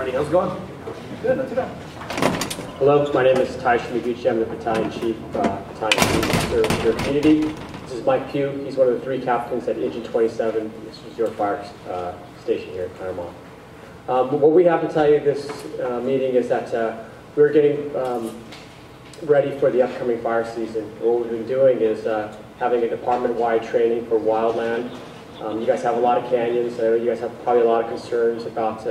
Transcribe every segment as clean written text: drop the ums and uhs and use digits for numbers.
Marty, how's it going? Good, not too bad. Hello, my name is Tai Shimiguchi. I'm the Battalion Chief, Battalion Chief for your community. This is Mike Pugh. He's one of the 3 captains at Engine 27. This is your fire station here at Claremont. What we have to tell you this meeting is that we're getting ready for the upcoming fire season. What we've been doing is having a department-wide training for wildland. You guys have a lot of canyons. I know you guys have probably a lot of concerns about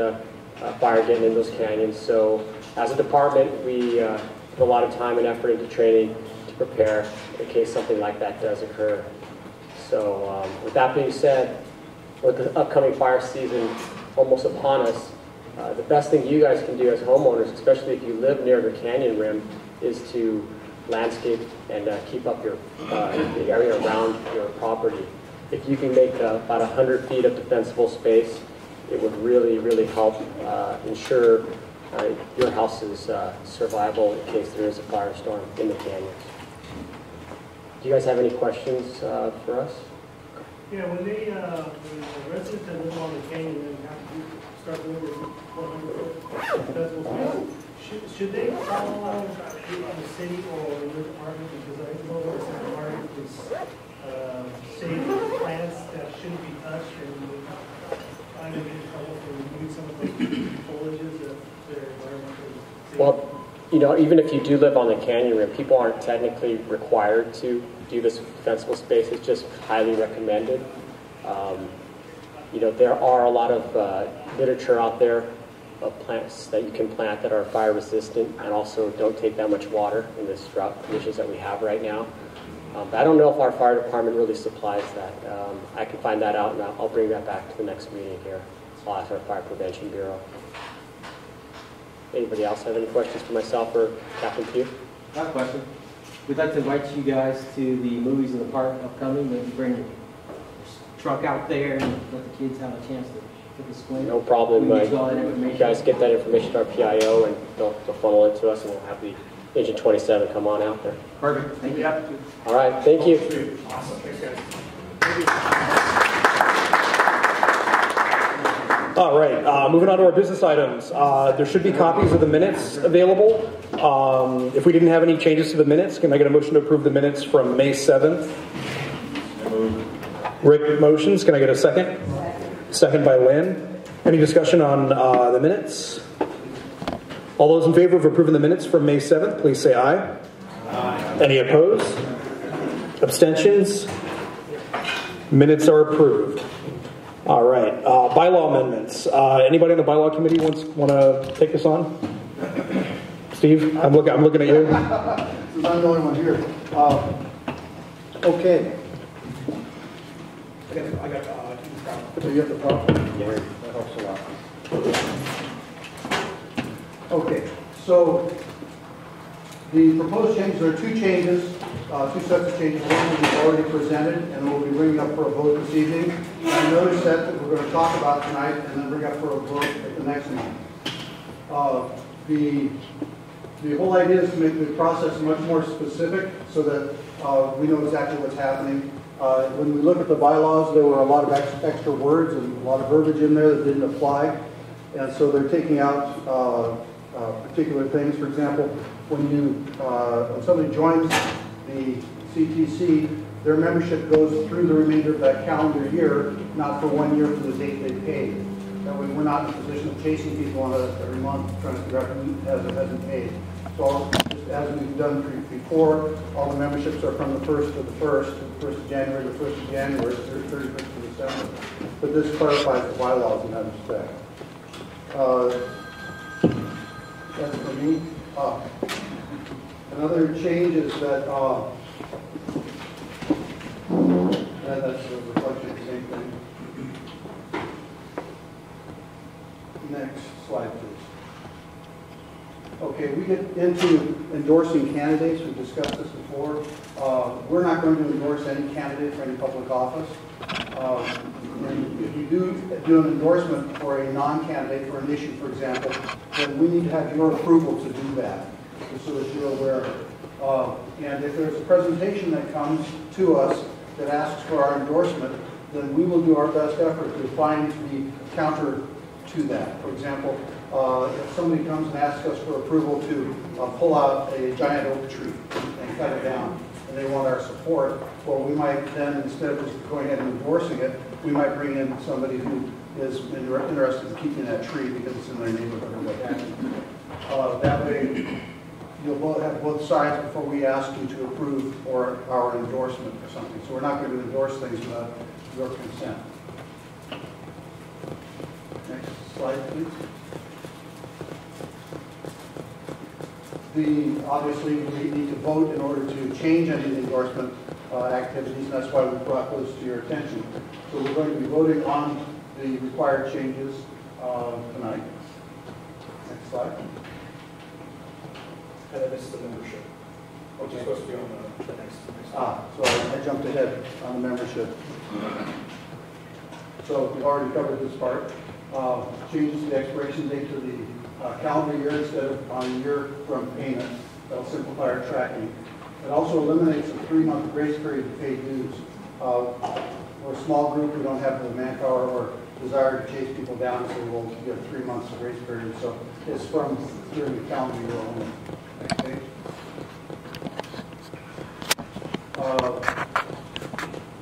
fire getting in those canyons. So as a department, we put a lot of time and effort into training to prepare in case something like that does occur. So with that being said, with the upcoming fire season almost upon us, the best thing you guys can do as homeowners, especially if you live near the canyon rim, is to landscape and keep up your the area around your property. If you can make about 100 feet of defensible space, it would really, really help ensure your house's survival in case there is a firestorm in the canyons. Do you guys have any questions for us? Yeah, when the residents that live on the canyon and have to start doing this 100 decibel space, should they follow the city or the department? Because I know there's some department is safe plants that shouldn't be touched, and kind of get in trouble for removing some of those foliages if they're environmentally safe. Well, you know, even if you do live on the canyon rim, people aren't technically required to do this defensible space. It's just highly recommended. You know, there are a lot of literature out there of plants that you can plant that are fire resistant and also don't take that much water in the drought conditions that we have right now. But I don't know if our fire department really supplies that. I can find that out and I'll bring that back to the next meeting here. I'll ask our Fire Prevention Bureau. Anybody else have any questions for myself or Captain Pugh? I have a question. We'd like to invite you guys to the movies in the park upcoming. Maybe bring your truck out there and let the kids have a chance to take a swing. No problem. You guys get that information to our PIO and they'll funnel it to us, and we'll have the Engine 27 come on out there. Perfect. Thank you. All right. Thank you. Awesome. Thanks, guys. All right, moving on to our business items. There should be copies of the minutes available. If we didn't have any changes to the minutes, can I get a motion to approve the minutes from May 7th? Rick motions. Can I get a second? Second by Lynn. Any discussion on the minutes? All those in favor of approving the minutes from May 7th, please say aye. Aye. Any opposed? Abstentions? Minutes are approved. All right. Bylaw amendments. Anybody on the bylaw committee want to take this on? Steve, I'm looking at you. Since I'm the only one here. Okay. I got So you have the problem? Yeah. That helps a lot. Okay. So the proposed changes, there are 2 changes, 2 sets of changes. One will be already presented, and we'll be bringing up for a vote this evening. And another set that we're going to talk about tonight, and then bring up for a vote at the next meeting. The whole idea is to make the process much more specific, so that we know exactly what's happening. When we look at the bylaws, there were a lot of extra words and a lot of verbiage in there that didn't apply, and so they're taking out particular things. For example, when somebody joins the CTC, their membership goes through the remainder of that calendar year, not for 1 year from the date they paid. That way we're not in a position of chasing people on every month trying to figure out who hasn't paid. So just as we've done before, all the memberships are from the 1st to the 1st, to the 1st of January, the 1st of January, to the 31st of December. But this clarifies the bylaws in that respect. That's for me. Another change is that, that's a reflection of the same thing. Next slide, please. Okay, we get into endorsing candidates. We've discussed this before. We're not going to endorse any candidate for any public office. And if you do an endorsement for a non-candidate for an issue, for example, then we need to have your approval to do that, just so that you're aware of it. And if there's a presentation that comes to us that asks for our endorsement, then we will do our best effort to find the counter to that. For example, if somebody comes and asks us for approval to pull out a giant oak tree and cut it down, and they want our support, well, we might then, instead of just going ahead and endorsing it, we might bring in somebody who is interested in keeping that tree because it's in their neighborhood or what have you. That way, you'll both have both sides before we ask you to approve or our endorsement or something. So we're not going to endorse things without your consent. Next slide, please. Obviously, we need to vote in order to change any endorsement activities, and that's why we brought those to your attention. So we're going to be voting on the required changes tonight. Next slide. And then this is the membership, which is supposed to be on the next. So I jumped ahead on the membership. So we've already covered this part. Changes the expiration date to the calendar year instead of on a year from payment. That'll simplify our tracking. It also eliminates a 3-month grace period to pay dues. We're a small group, we don't have the manpower or desire to chase people down, so we'll give 3 months of grace period. So it's from during the calendar year only. Next page.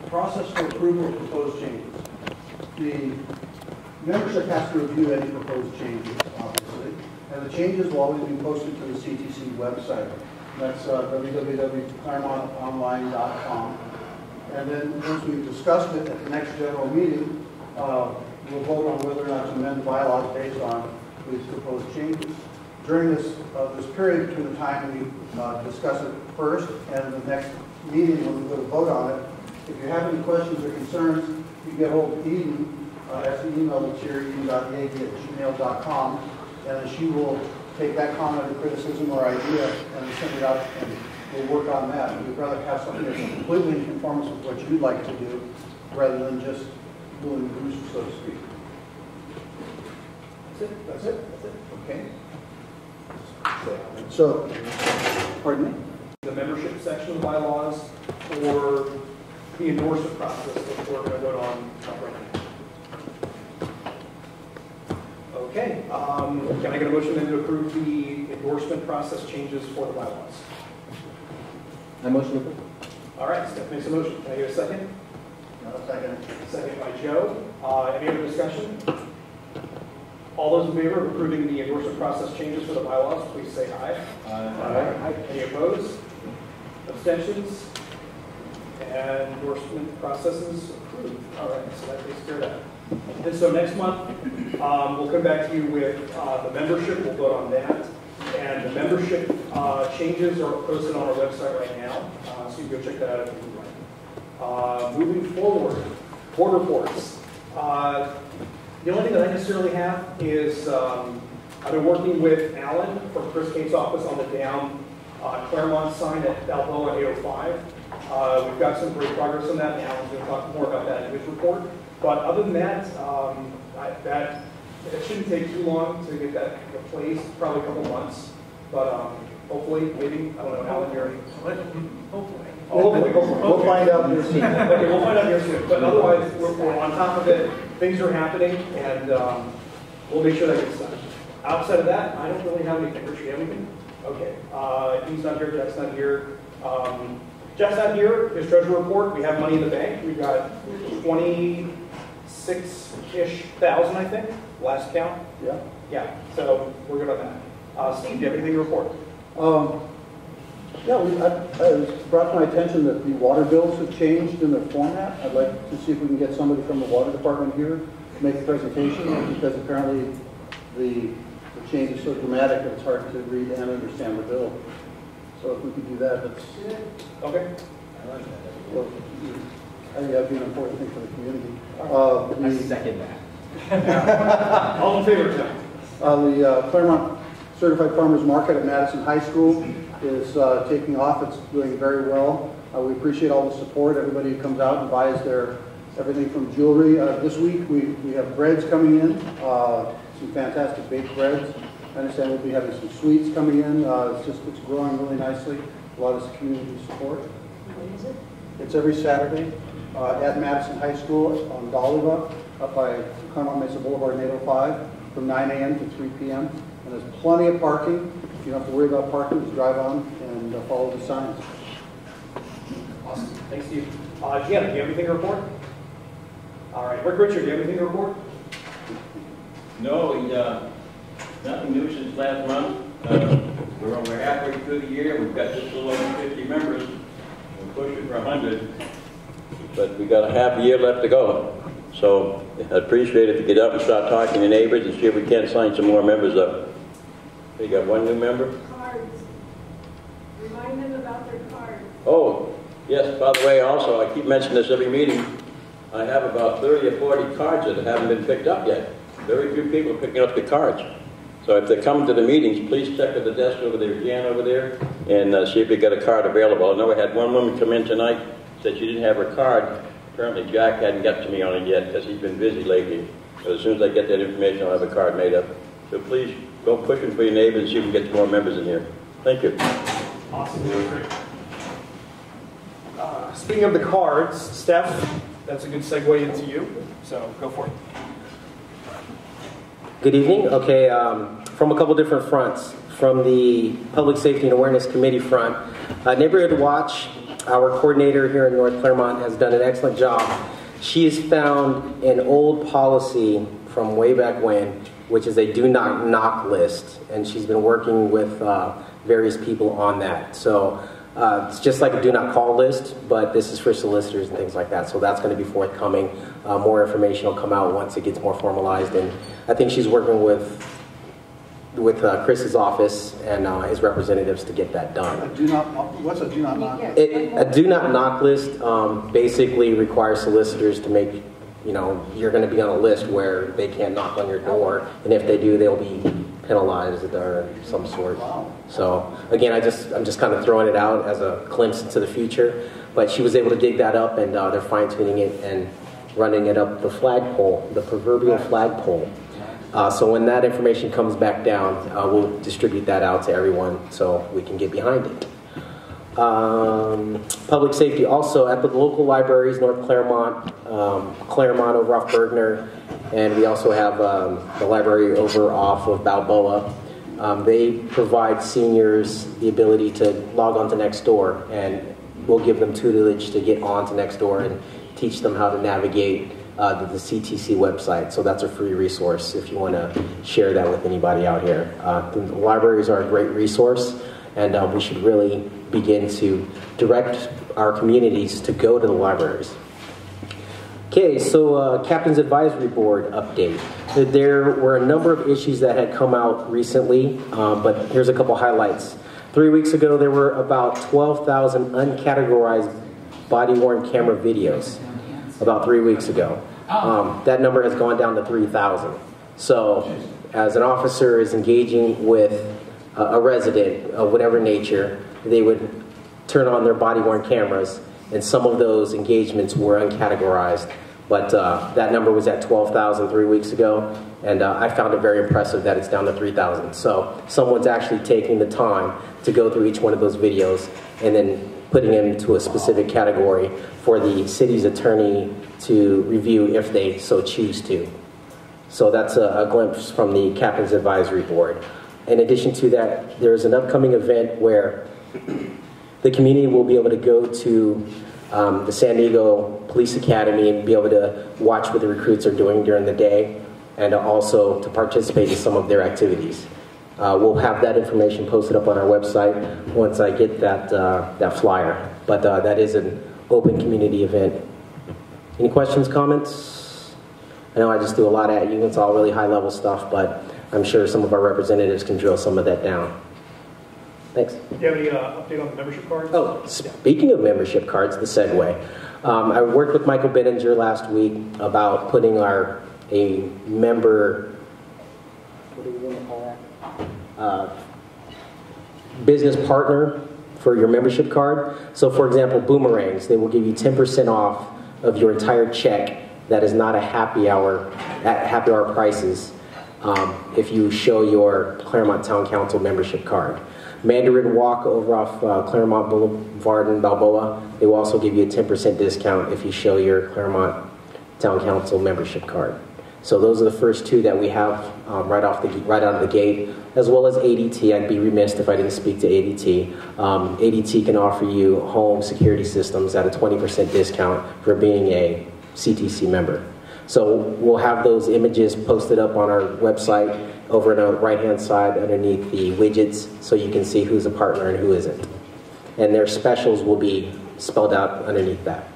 Process for approval of proposed changes. The membership has to review any proposed changes, obviously, and the changes will always be posted to the CTC website. That's www.claremontonline.com. And then once we've discussed it at the next general meeting, we'll vote on whether or not to amend the bylaws based on these proposed changes. During this period between the time we discuss it first and the next meeting when we go to vote on it, if you have any questions or concerns, you get hold of Eden. That's the email that's here, eden.yagi@gmail.com, and she will take that comment or criticism or idea and send it out, and we'll work on that. We'd rather have something that's completely in conformance with what you'd like to do, rather than just doing the goose, so to speak. That's it. Okay. So, pardon me? The membership section of the bylaws or the endorsement process that we're going to vote on right now. Okay, can I get a motion then to approve the endorsement process changes for the bylaws? I motion to approve. All right, Steph makes a motion. Can I get a second? No, second. Second by Joe. Any other discussion? All those in favor of approving the endorsement process changes for the bylaws, please say aye. Aye. Any opposed? Abstentions? And endorsement processes approved. All right, so that takes care of that. And so next month, we'll come back to you with the membership. We'll vote on that. And the membership changes are posted on our website right now, so you can go check that out if you would like. Moving forward, board reports. The only thing that I necessarily have is I've been working with Alan from Chris Kate's office on the down Claremont sign at Balboa 805. We've got some great progress on that, and Alan's going to talk more about that in his report. But other than that, it shouldn't take too long to get that replaced, probably a couple months. But hopefully, maybe, I don't know, Alan, you're... Hopefully. We'll find out here soon. Okay, we'll find out here soon. But otherwise, we're on top of it. Things are happening, and we'll make sure that gets done. Outside of that, I don't really have anything. Richard, you have anything? Okay. He's not here. Jack's not here. Jack's not here. His treasury report. We have money in the bank. We've got 26-ish thousand, I think, last count. Yeah. Yeah. So we're good on that. Steve, do you have anything to report? Yeah, it was brought to my attention that the water bills have changed in their format. I'd like to see if we can get somebody from the water department here to make a presentation, because apparently the change is so dramatic that it's hard to read and understand the bill. So if we could do that, that's... Okay. Well, I think that'd be an important thing for the community. I second that. All in favor, Tim? The Claremont Certified Farmers Market at Madison High School is taking off. It's doing very well. We appreciate all the support. Everybody who comes out and buys their everything from jewelry. This week we have breads coming in, some fantastic baked breads. I understand we'll be having some sweets coming in. It's growing really nicely. A lot of community support. When is it? It's every Saturday at Madison High School on Doliva, up by Claremont Mesa Boulevard and 805. from 9 a.m. to 3 p.m. And there's plenty of parking. You don't have to worry about parking. Just drive on and follow the signs. Awesome. Thanks, Steve. Deanna, do you have anything to report? All right. Rick Richard, do you have anything to report? No, nothing new since last month. We're over halfway through the year. We've got just a little over 50 members. We're pushing for 100. But we got a half a year left to go. So I'd appreciate it to get up and start talking to neighbors and see if we can't sign some more members up. You got one new member? Cards. Remind them about their cards. Oh, yes, by the way, also, I keep mentioning this every meeting. I have about 30 or 40 cards that haven't been picked up yet. Very few people are picking up the cards. So if they're coming to the meetings, please check at the desk over there, Jan over there, and see if you got a card available. I know I had one woman come in tonight, said she didn't have her card. Apparently Jack hadn't got to me on it yet because he's been busy lately. So as soon as I get that information, I'll have a card made up. So please go pushing for your neighbors and see if we can get some more members in here. Thank you. Awesome. Speaking of the cards, Steph, that's a good segue into you. So go for it. Good evening. Okay, from a couple different fronts. From the Public Safety and Awareness Committee front, Neighborhood Watch, our coordinator here in North Claremont, has done an excellent job. She has found an old policy from way back when, which is a do not knock list, and she's been working with various people on that. So it's just like a do not call list, but this is for solicitors and things like that. So that's going to be forthcoming. More information will come out once it gets more formalized, and I think she's working with Chris's office and his representatives to get that done. What's a do not knock? A do not knock list basically requires solicitors to make, you're going to be on a list where they can't knock on your door, and if they do, they'll be penalized or some sort. So again, I'm just kind of throwing it out as a glimpse into the future. But she was able to dig that up, and they're fine tuning it and running it up the flagpole, the proverbial flagpole. So when that information comes back down, we'll distribute that out to everyone so we can get behind it. Public safety also at the local libraries, North Claremont, Claremont over off Bergner, and we also have the library over off of Balboa. They provide seniors the ability to log on to Nextdoor, and we'll give them tutelage to get on to Nextdoor and teach them how to navigate the CTC website. So that's a free resource if you want to share that with anybody out here. The libraries are a great resource, and we should really begin to direct our communities to go to the libraries. Okay, so Captain's Advisory Board update. There were a number of issues that had come out recently, but here's a couple highlights. 3 weeks ago, there were about 12,000 uncategorized body-worn camera videos. About 3 weeks ago. That number has gone down to 3,000. So as an officer is engaging with a resident of whatever nature, they would turn on their body-worn cameras, and some of those engagements were uncategorized. But that number was at 12,000 3 weeks ago, and I found it very impressive that it's down to 3,000. So someone's actually taking the time to go through each one of those videos and then putting them into a specific category for the city's attorney to review if they so choose to. So that's a glimpse from the Captain's Advisory Board. In addition to that, there's an upcoming event where the community will be able to go to the San Diego Police Academy and be able to watch what the recruits are doing during the day, and also to participate in some of their activities. We'll have that information posted up on our website once I get that flyer. But that is an open community event. Any questions, comments? I know I just do a lot at you. It's all really high-level stuff, but I'm sure some of our representatives can drill some of that down. Thanks. Do you have any update on the membership cards? Oh, speaking of membership cards, the segue. I worked with Michael Benninger last week about putting a member, what do we want to call that? Business partner for your membership card. So for example, Boomerangs, they will give you 10% off of your entire check that is not a happy hour, at happy hour prices, if you show your Claremont Town Council membership card. Mandarin Walk over off Claremont Boulevard in Balboa, they will also give you a 10% discount if you show your Claremont Town Council membership card. So those are the first two that we have right out of the gate, as well as ADT. I'd be remiss if I didn't speak to ADT. ADT can offer you home security systems at a 20% discount for being a CTC member. So we'll have those images posted up on our website over on the right-hand side underneath the widgets, so you can see who's a partner and who isn't. And their specials will be spelled out underneath that.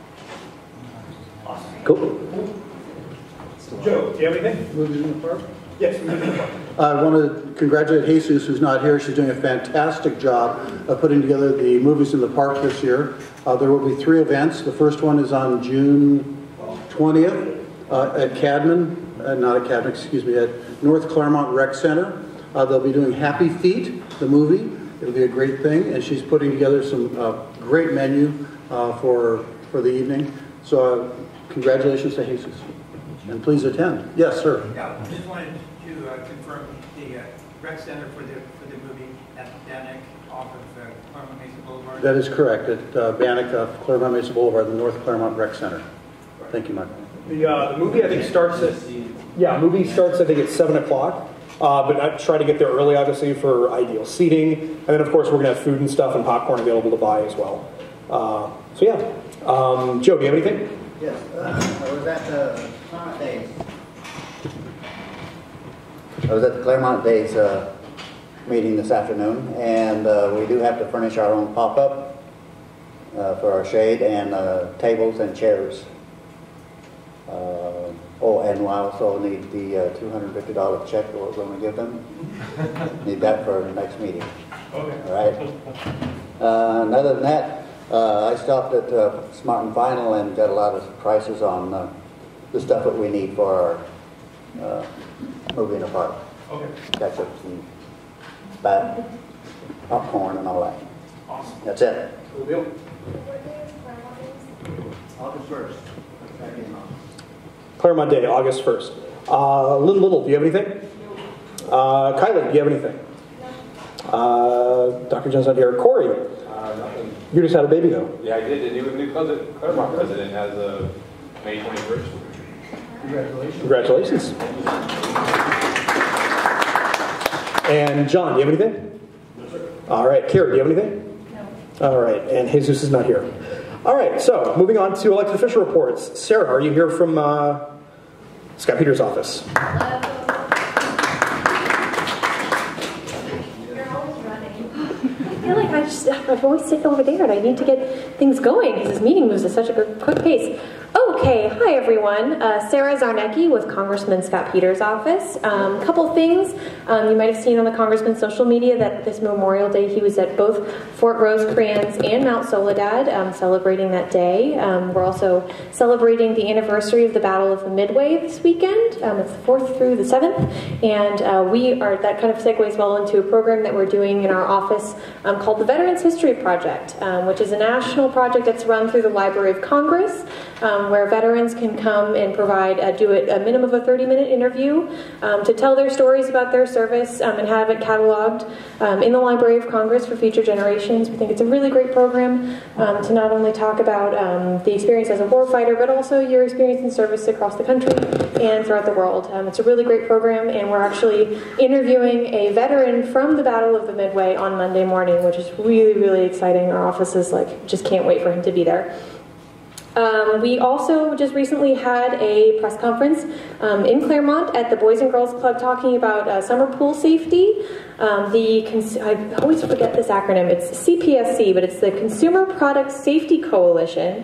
Awesome. Cool. Joe, do you have anything? Movies in the park? Yes, Movies in the Park. I want to congratulate Jesus, who's not here. She's doing a fantastic job of putting together the Movies in the Park this year. There will be 3 events. The first one is on June 20th at Cadman, at North Claremont Rec Center. They'll be doing Happy Feet, the movie. It'll be a great thing, and she's putting together some great menu for the evening. So congratulations to Jesus, and please attend. Yes, sir. Yeah, just wanted to confirm the rec center for the movie at Bannock off of Claremont Mesa Boulevard. That is correct, at Bannock, Claremont Mesa Boulevard, the North Claremont Rec Center. Thank you, Michael. The movie, I think, starts at... Yeah, movie starts, I think, at 7 o'clock. But I try to get there early, obviously, for ideal seating. And then, of course, we're going to have food and stuff and popcorn available to buy as well. So, yeah. Joe, do you have anything? Yes, I was at the Claremont Days. I was at the Claremont Days meeting this afternoon, and we do have to furnish our own pop-up for our shade and tables and chairs. And we also need the $250 check that we're going to give them. Need that for the next meeting. Okay. All right. And other than that, I stopped at Smart and Final and got a lot of prices on the stuff that we need for our movie in the park. Okay. Ketchups and popcorn and all that. Awesome. That's it. Cool deal. August 1st. Claremont Day, August 1st. Little, do you have anything? Kylie, do you have anything? Dr. John's not here. Corey, Nothing. you just had a baby, though. Yeah, I did. The new Claremont president has a May 21st. Congratulations. And John, do you have anything? No, sir. All right. Kara, do you have anything? No. All right. And Jesus is not here. All right. So moving on to elected official reports. Sarah, are you here from Scott Peters' office? You're always running. I feel like I've always sitting over there and I need to get things going because this meeting moves at such a quick pace. Okay, hi everyone. Sarah Zarnecki with Congressman Scott Peters' office. Couple things. You might have seen on the Congressman's social media that this Memorial Day he was at both Fort Rosecrans and Mount Soledad celebrating that day. We're also celebrating the anniversary of the Battle of the Midway this weekend. It's the 4th through the 7th. And that kind of segues well into a program that we're doing in our office called the Veterans History Project, which is a national project that's run through the Library of Congress, where veterans can come and do a minimum of a 30-minute interview to tell their stories about their service and have it cataloged in the Library of Congress for future generations. We think it's a really great program to not only talk about the experience as a warfighter, but also your experience in service across the country and throughout the world. It's a really great program, and we're actually interviewing a veteran from the Battle of the Midway on Monday morning, which is really, really exciting. Our office is just can't wait for him to be there. We also just recently had a press conference in Claremont at the Boys and Girls Club talking about summer pool safety. I always forget this acronym. It's CPSC, but it's the Consumer Product Safety Coalition,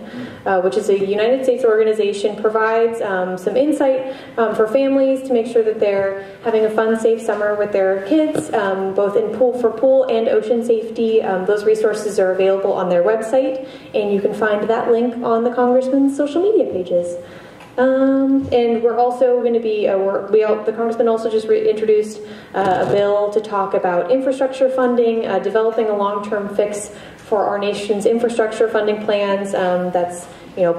which is a United States organization, provides some insight for families to make sure that they're having a fun, safe summer with their kids, both in pool and ocean safety. Those resources are available on their website, and you can find that link on the Congressman's social media pages. And we're also going to be, the Congressman also just introduced a bill to talk about infrastructure funding, developing a long-term fix for our nation's infrastructure funding plans. That's,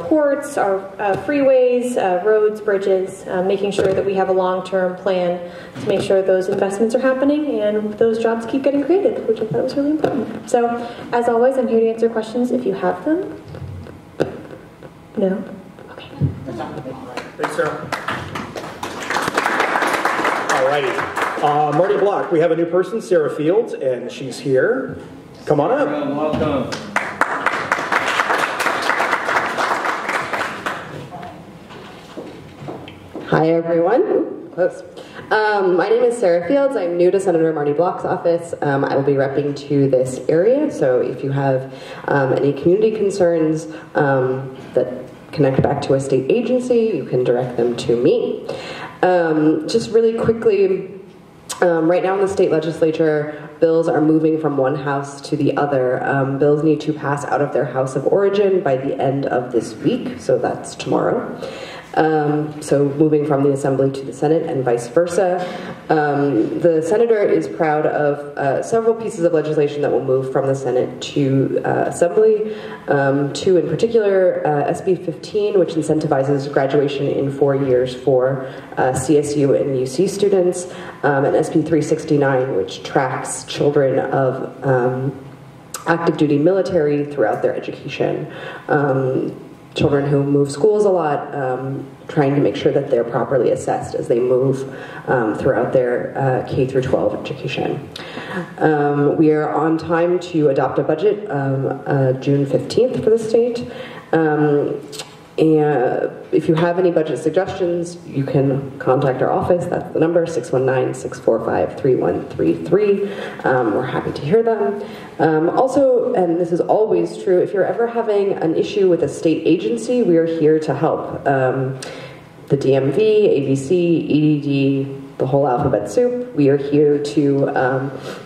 ports, our freeways, roads, bridges, making sure that we have a long-term plan to make sure those investments are happening and those jobs keep getting created, which I thought was really important. So, as always, I'm here to answer questions if you have them. No? Okay. Thanks, Sarah. righty. Marty Block, we have a new person, Sarah Fields, and she's here. Come on up. Welcome. Hi, everyone. Close. My name is Sarah Fields. I'm new to Senator Marty Block's office. I will be repping to this area, so if you have any community concerns that connect back to a state agency, you can direct them to me. Just really quickly, right now in the state legislature, bills are moving from one house to the other. Bills need to pass out of their house of origin by the end of this week, so that's tomorrow. So moving from the Assembly to the Senate and vice versa. The Senator is proud of several pieces of legislation that will move from the Senate to Assembly. Two in particular, SB 15, which incentivizes graduation in 4 years for CSU and UC students, and SB 369, which tracks children of active duty military throughout their education. Children who move schools a lot, trying to make sure that they're properly assessed as they move throughout their K through 12 education. We are on time to adopt a budget June 15th for the state. And if you have any budget suggestions, you can contact our office. That's the number, 619-645-3133. We're happy to hear them. Also, and this is always true, if you're ever having an issue with a state agency, we are here to help. The DMV, ABC, EDD, the whole alphabet soup, we are here to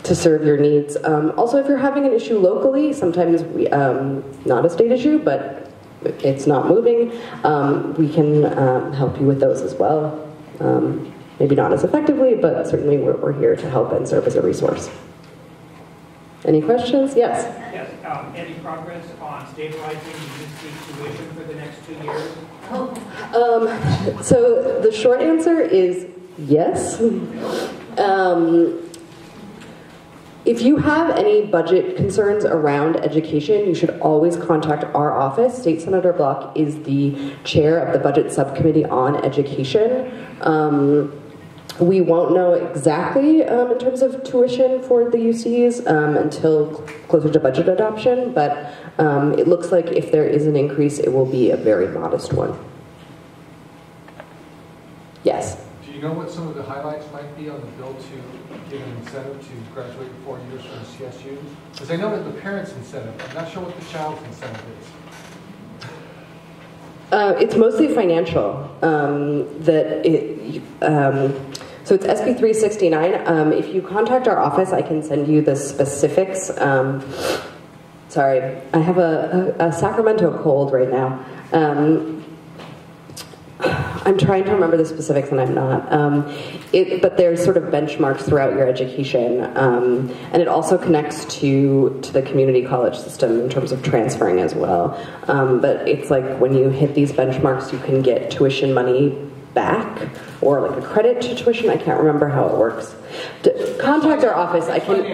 serve your needs. Also, if you're having an issue locally, sometimes we, not a state issue, but it's not moving, we can help you with those as well. Maybe not as effectively, but certainly we're here to help and serve as a resource. Any questions? Yes? Yes. Any progress on stabilizing the UC tuition for the next 2 years? So the short answer is yes. If you have any budget concerns around education, you should always contact our office. State Senator Block is the chair of the budget subcommittee on education. We won't know exactly in terms of tuition for the UCs until closer to budget adoption, but it looks like if there is an increase, it will be a very modest one. Yes? Do you know what some of the highlights might be on the bill to give an incentive to graduate in 4 years from CSU? Because I know that the parents' incentive, I'm not sure what the child's incentive is. It's mostly financial. So it's SB 369. If you contact our office, I can send you the specifics. Sorry, I have a Sacramento cold right now. I'm trying to remember the specifics, and I'm not. But there's sort of benchmarks throughout your education, and it also connects to the community college system in terms of transferring as well. But it's like when you hit these benchmarks, you can get tuition money back, or like a credit to tuition. I can't remember how it works. Contact our office. I can.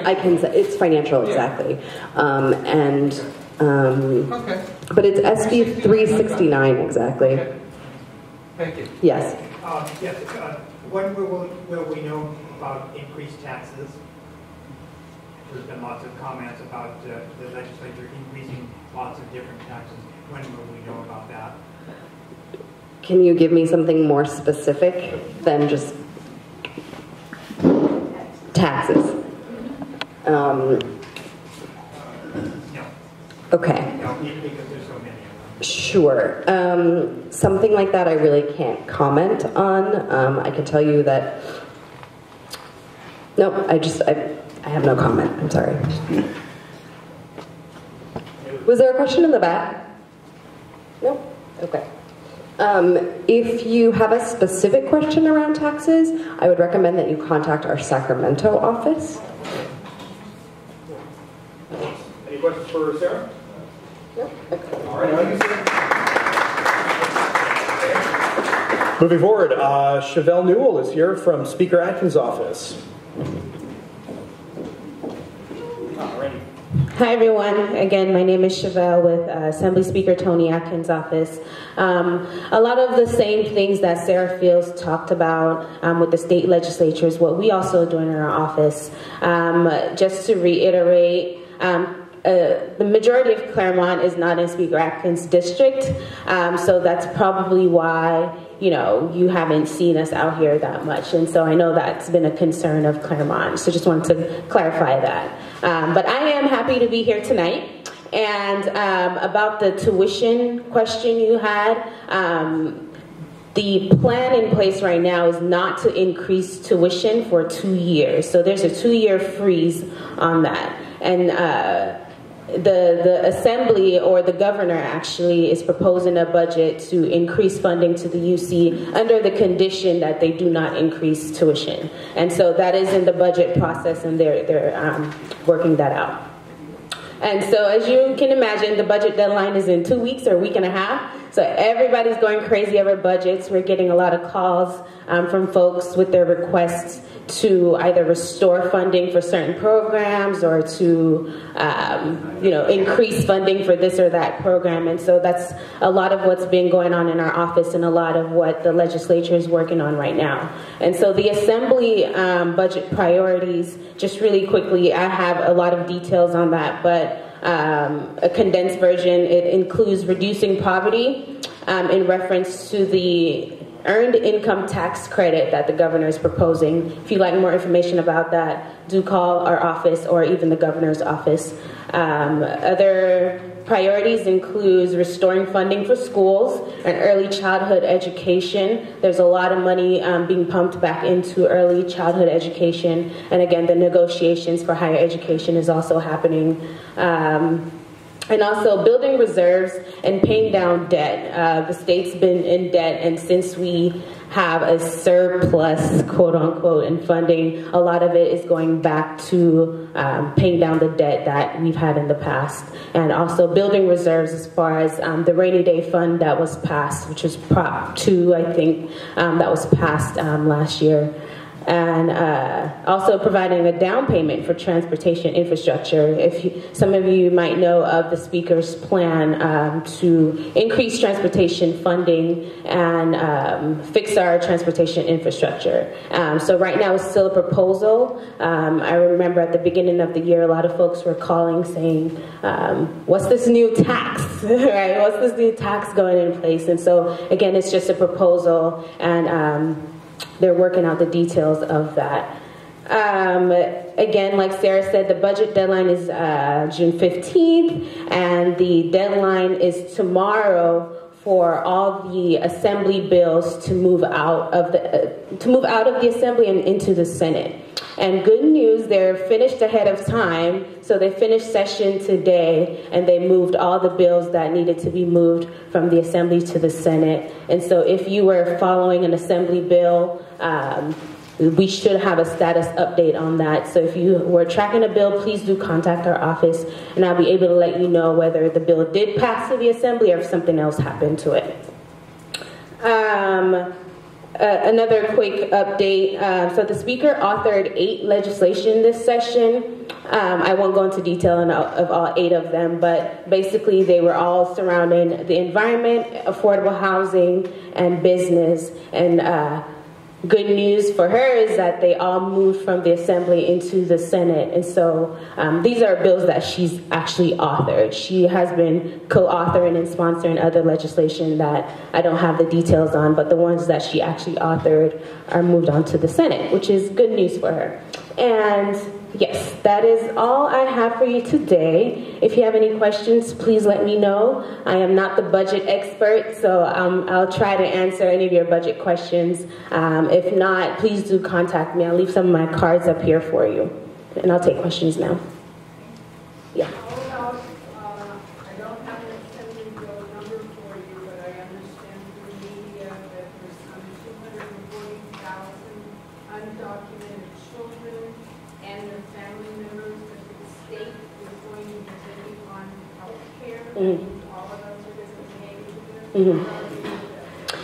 It's financial, exactly. Okay. But it's SB 369 exactly. Okay. Thank you. Yes. Yes. When will we know about increased taxes? There's been lots of comments about the legislature increasing lots of different taxes. When will we know about that? Can you give me something more specific than just taxes? No. Okay. No, because there's so many of them. Sure. Something like that I really can't comment on. I can tell you that... Nope, I have no comment. I'm sorry. Was there a question in the back? Nope. Okay. If you have a specific question around taxes, I would recommend that you contact our Sacramento office. Any questions for Sarah? No? Okay. All right. Moving forward, Chevelle Newell is here from Speaker Atkins' office. Alrighty. Hi everyone. Again, my name is Chevelle with Assembly Speaker Tony Atkins' office. A lot of the same things that Sarah Fields talked about with the state legislatures, what we also do in our office. Just to reiterate, the majority of Claremont is not in Speaker Atkins' district, so that's probably why you haven't seen us out here that much. And so I know that's been a concern of Claremont. So just wanted to clarify that. But I am happy to be here tonight. And about the tuition question you had, the plan in place right now is not to increase tuition for 2 years. So there's a 2-year freeze on that. And the assembly, or the governor actually, is proposing a budget to increase funding to the UC under the condition that they do not increase tuition. And so that is in the budget process, and they're working that out. And so as you can imagine, the budget deadline is in 2 weeks or a week and a half. So everybody's going crazy over budgets. We're getting a lot of calls from folks with their requests to either restore funding for certain programs or to increase funding for this or that program. And so that's a lot of what's been going on in our office and a lot of what the legislature is working on right now. And so the Assembly budget priorities, just really quickly, I have a lot of details on that, but a condensed version, it includes reducing poverty in reference to the earned income tax credit that the governor is proposing. If you'd like more information about that, do call our office or even the governor's office. Other priorities includes restoring funding for schools and early childhood education. There's a lot of money being pumped back into early childhood education. And again, the negotiations for higher education is also happening. And also building reserves and paying down debt. The state's been in debt, and since we have a surplus, quote unquote, in funding, a lot of it is going back to paying down the debt that we've had in the past. And also building reserves as far as the rainy day fund that was passed, which was Prop 2, I think, that was passed last year. And also providing a down payment for transportation infrastructure. Some of you might know of the Speaker's plan to increase transportation funding and fix our transportation infrastructure. So right now it's still a proposal. I remember at the beginning of the year, a lot of folks were calling saying, what's this new tax, right? What's this new tax going in place? And so again, it's just a proposal, and they're working out the details of that. Again, like Sarah said, the budget deadline is June 15th, and the deadline is tomorrow for all the assembly bills to move out of the assembly and into the Senate. And good news, they're finished ahead of time. So they finished session today, and they moved all the bills that needed to be moved from the assembly to the Senate. And so if you were following an assembly bill, we should have a status update on that. So if you were tracking a bill, please do contact our office, and I'll be able to let you know whether the bill did pass to the assembly or if something else happened to it. Another quick update. So the Speaker authored 8 legislation this session. I won't go into detail of all 8 of them, but basically they were all surrounding the environment, affordable housing, and business. And good news for her is that they all moved from the Assembly into the Senate. And so these are bills that she's actually authored. She has been co-authoring and sponsoring other legislation that I don't have the details on, but the ones that she actually authored are moved on to the Senate, which is good news for her. And yes, that is all I have for you today. If you have any questions, please let me know. I am not the budget expert, so I'll try to answer any of your budget questions. If not, please do contact me. I'll leave some of my cards up here for you. And I'll take questions now. Yeah. I don't have an assembly bill number for you, but I understand through media that there's some 240,000 undocumented children and their family members that the state is going to be taking on health care. All of those are going to be paid.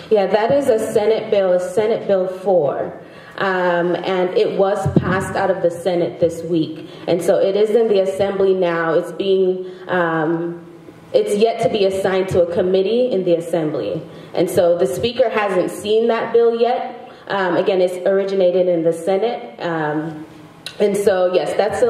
Yeah, that is a Senate bill, Senate Bill 4. and it was passed out of the Senate this week. And so it is in the Assembly now. It's being, it's yet to be assigned to a committee in the Assembly. And so the Speaker hasn't seen that bill yet. Again, it's originated in the Senate. And so, yes, that's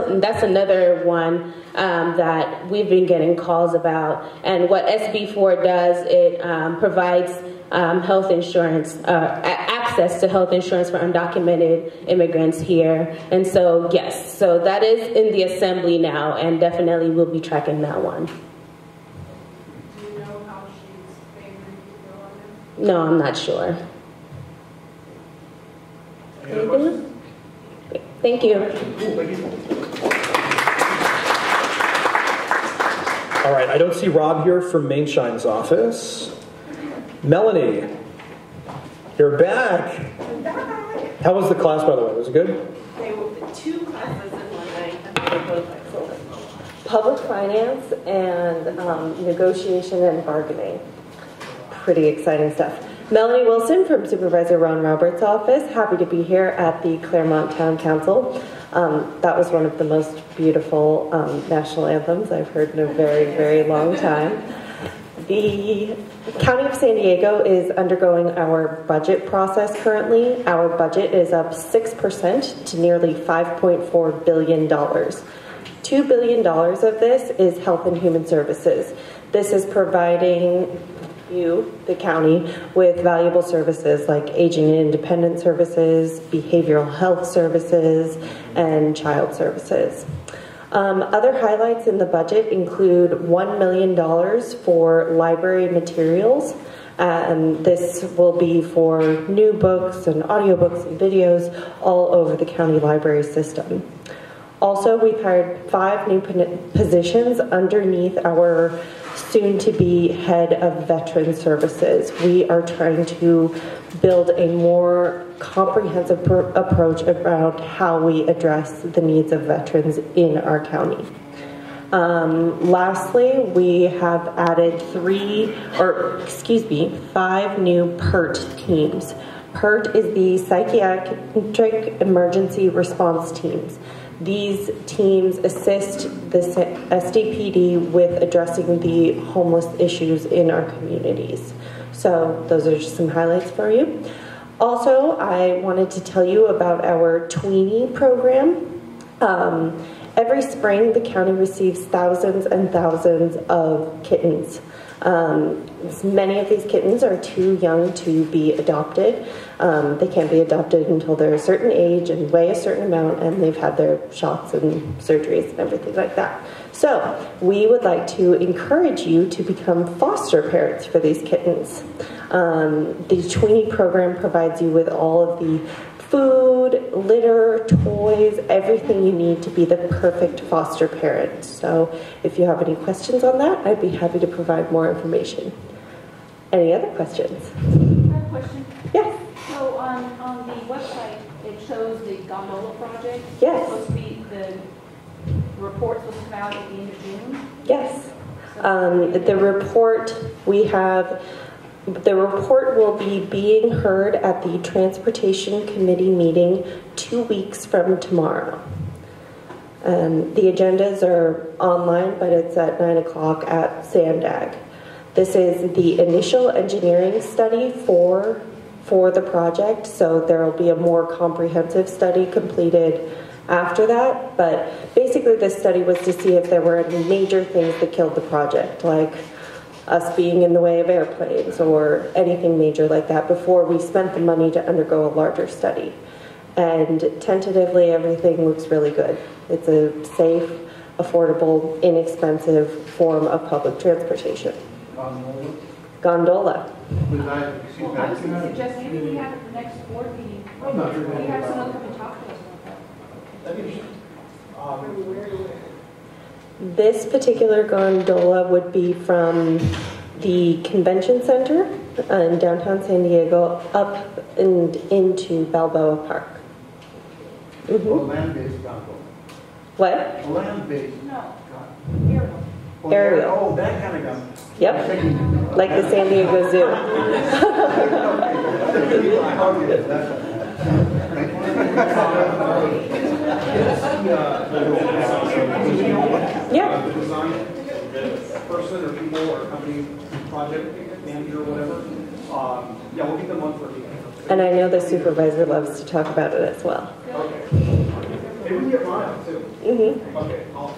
another one that we've been getting calls about. And what SB4 does, it provides health insurance, access to health insurance for undocumented immigrants here. And so, yes, so that is in the Assembly now, and definitely we'll be tracking that one. Do you know how she's favoring to go on it? No, I'm not sure. Any other questions? Thank you. All right, I don't see Rob here from Mainshine's office. Melanie, you're back. I'm back. How was the class, by the way? Was it good? They were 2 classes in one night, and they were both excellent. Public finance and negotiation and bargaining. Pretty exciting stuff. Melanie Wilson from Supervisor Ron Roberts' office. Happy to be here at the Claremont Town Council. That was one of the most beautiful national anthems I've heard in a very, very long time. The County of San Diego is undergoing our budget process currently. Our budget is up 6% to nearly $5.4 billion. $2 billion of this is health and human services. This is providing you, the county, with valuable services like aging and independent services, behavioral health services, and child services. Other highlights in the budget include $1 million for library materials. This will be for new books and audiobooks and videos all over the county library system. Also, we've hired 5 new positions underneath our soon-to-be head of veteran services. We are trying to build a more comprehensive approach around how we address the needs of veterans in our county. Lastly, we have added 5 new PERT teams. PERT is the Psychiatric Emergency Response Teams. These teams assist the SDPD with addressing the homeless issues in our communities. So those are just some highlights for you. Also, I wanted to tell you about our Tweenie program. Every spring, the county receives thousands and thousands of kittens. Many of these kittens are too young to be adopted. They can't be adopted until they're a certain age and weigh a certain amount, and they've had their shots and surgeries and everything like that. So we would like to encourage you to become foster parents for these kittens. The Tweenie program provides you with all of the food, litter, toys, everything you need to be the perfect foster parent. So if you have any questions on that, I'd be happy to provide more information. Any other questions? I have a question. Yes. So on the website, it shows the gondola project. Yes. It's supposed to be the report supposed to come out at the end of June? Yes. The report will be being heard at the Transportation Committee meeting 2 weeks from tomorrow. The agendas are online, but it's at 9 o'clock at Sandag. This is the initial engineering study for the project, so there will be a more comprehensive study completed after that. But basically this study was to see if there were any major things that killed the project, like us being in the way of airplanes or anything major like that, before we spent the money to undergo a larger study. And tentatively, everything looks really good. It's a safe, affordable, inexpensive form of public transportation. Gondola. Well, I was going to suggest maybe we have it the next board meeting. I'm not sure. We have someone come and talk to us about that. This particular gondola would be from the convention center in downtown San Diego up and into Balboa Park. Mm-hmm. A land-based gondola. What? A land-based. No. Aerial. Oh, that kind of gondola. Yep. Like the San Diego Zoo. Yeah. The design person or people or company, project manager or whatever. Yeah, we'll get them on for a meeting. And I know the supervisor loves to talk about it as well. Okay. Maybe we can get mine too. Mm-hmm. Okay, I'll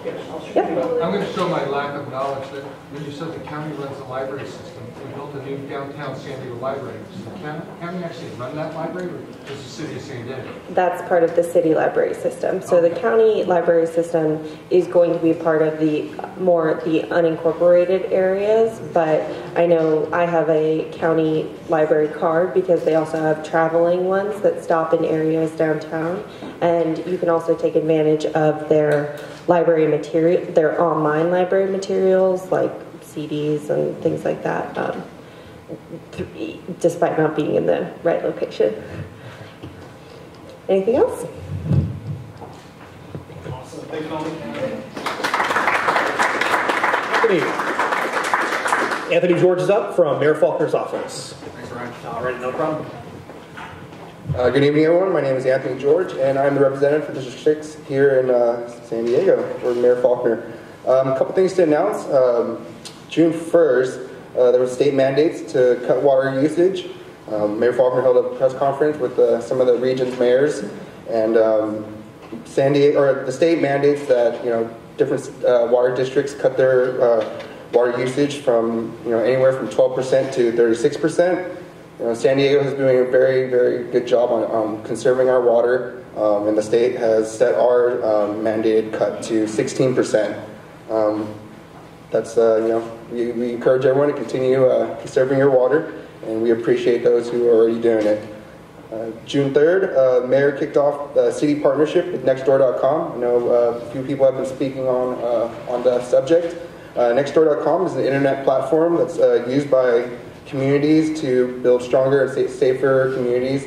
shoot Yep. you up. I'm going to show my lack of knowledge that when you said the county runs the library system, we built a new downtown San Diego library. Does the county actually run that library, or does the city of San Diego? That's part of the city library system. So the county library system is going to be part of the unincorporated areas, but I know I have a county library card because they also have traveling ones that stop in areas downtown, and you can also take advantage of their library material, their online library materials like CDs and things like that, despite not being in the right location. Anything else? Awesome. Thank you, Melanie. Anthony George is up from Mayor Faulkner's office. Thanks, Ryan. All right, no problem. Good evening, everyone. My name is Anthony George, and I'm the representative for District 6 here in San Diego for Mayor Faulkner. A couple things to announce. June 1st, there were state mandates to cut water usage. Mayor Faulkner held a press conference with some of the region's mayors, and San Diego, or the state mandates that different water districts cut their water usage from anywhere from 12% to 36%. San Diego is doing a very, very good job on conserving our water, and the state has set our mandated cut to 16%. That's we encourage everyone to continue conserving your water, and we appreciate those who are already doing it. June 3rd, Mayor kicked off the city partnership with Nextdoor.com. I know a few people have been speaking on the subject. Nextdoor.com is an internet platform that's used by communities to build stronger and safer communities.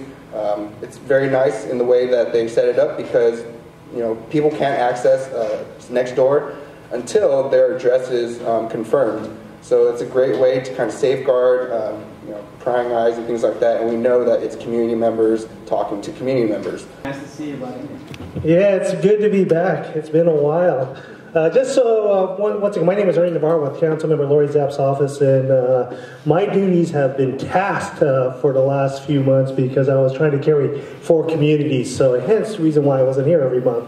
It's very nice in the way that they set it up because people can't access Nextdoor until their address is confirmed. So it's a great way to kind of safeguard prying eyes and things like that, and we know that it's community members talking to community members. Nice to see you, buddy. Yeah, it's good to be back. It's been a while. Just so, once again, my name is Ernie Navarro with Councilmember Lori Zapp's office, and my duties have been tasked for the last few months because I was trying to carry 4 communities, so hence the reason why I wasn't here every month.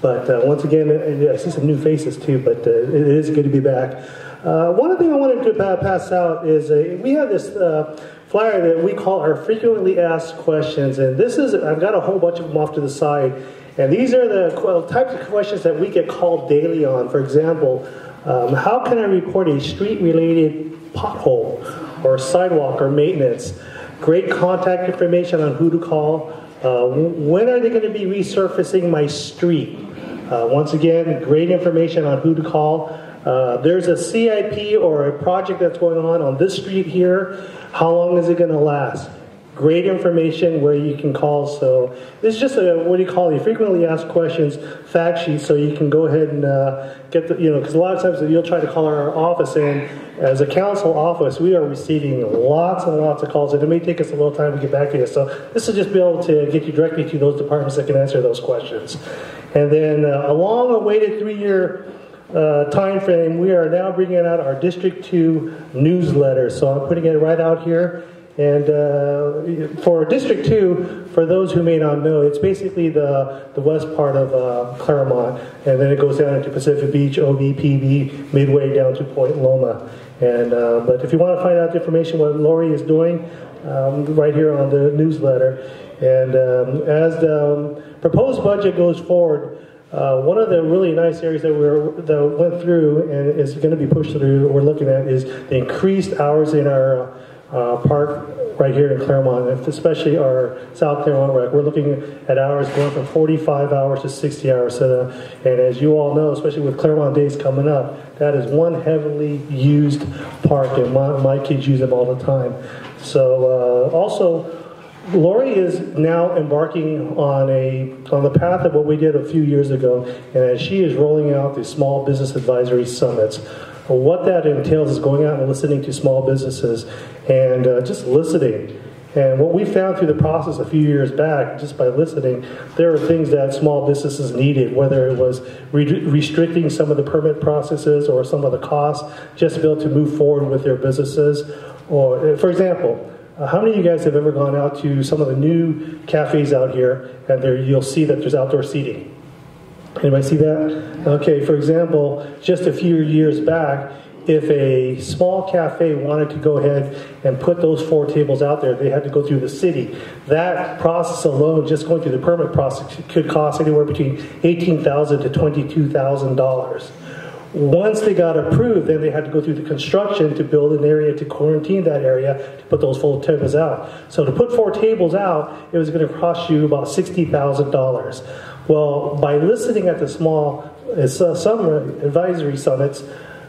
But once again, I see some new faces too, but it is good to be back. One thing I wanted to pass out is we have this flyer that we call our frequently asked questions, and this is, I've got a whole bunch of them off to the side. And these are the types of questions that we get called daily on. For example, how can I report a street-related pothole or sidewalk or maintenance? Great contact information on who to call. When are they going to be resurfacing my street? Once again, great information on who to call. There's a CIP or a project that's going on this street here. How long is it going to last? Great information where you can call. So this is just a frequently asked questions fact sheet, so you can go ahead and get the, because a lot of times you'll try to call our office, and as a council office, we are receiving lots and lots of calls, and it may take us a little time to get back to you. So this is just be able to get you directly to those departments that can answer those questions. And then a long-awaited 3-year time frame, we are now bringing out our District 2 newsletter. So I'm putting it right out here. And for District 2, for those who may not know, it's basically the west part of Claremont, and then it goes down into Pacific Beach, OB, PB, midway down to Point Loma. And but if you want to find out the information what Lori is doing, right here on the newsletter. And as the proposed budget goes forward, one of the really nice areas that went through and is going to be pushed through, we're looking at, is the increased hours in our park right here in Claremont, especially our South Claremont Rec. We're looking at hours going from 45 hours to 60 hours. And as you all know, especially with Claremont Days coming up, that is one heavily used park, and my kids use them all the time. So also, Lori is now embarking on the path of what we did a few years ago, and as she is rolling out the Small Business Advisory Summits. What that entails is going out and listening to small businesses and just listening And what we found through the process a few years back, just by listening, there were things that small businesses needed, whether it was restricting some of the permit processes or some of the costs, just to be able to move forward with their businesses. Or, for example, how many of you guys have ever gone out to some of the new cafes out here, and you'll see that there's outdoor seating? Anybody see that? Okay, for example, just a few years back, if a small cafe wanted to go ahead and put those 4 tables out there, they had to go through the city. That process alone, just going through the permit process, could cost anywhere between $18,000 to $22,000. Once they got approved, then they had to go through the construction to build an area to quarantine that area to put those 4 tables out. So to put 4 tables out, it was going to cost you about $60,000. Well, by listening at the some advisory summits,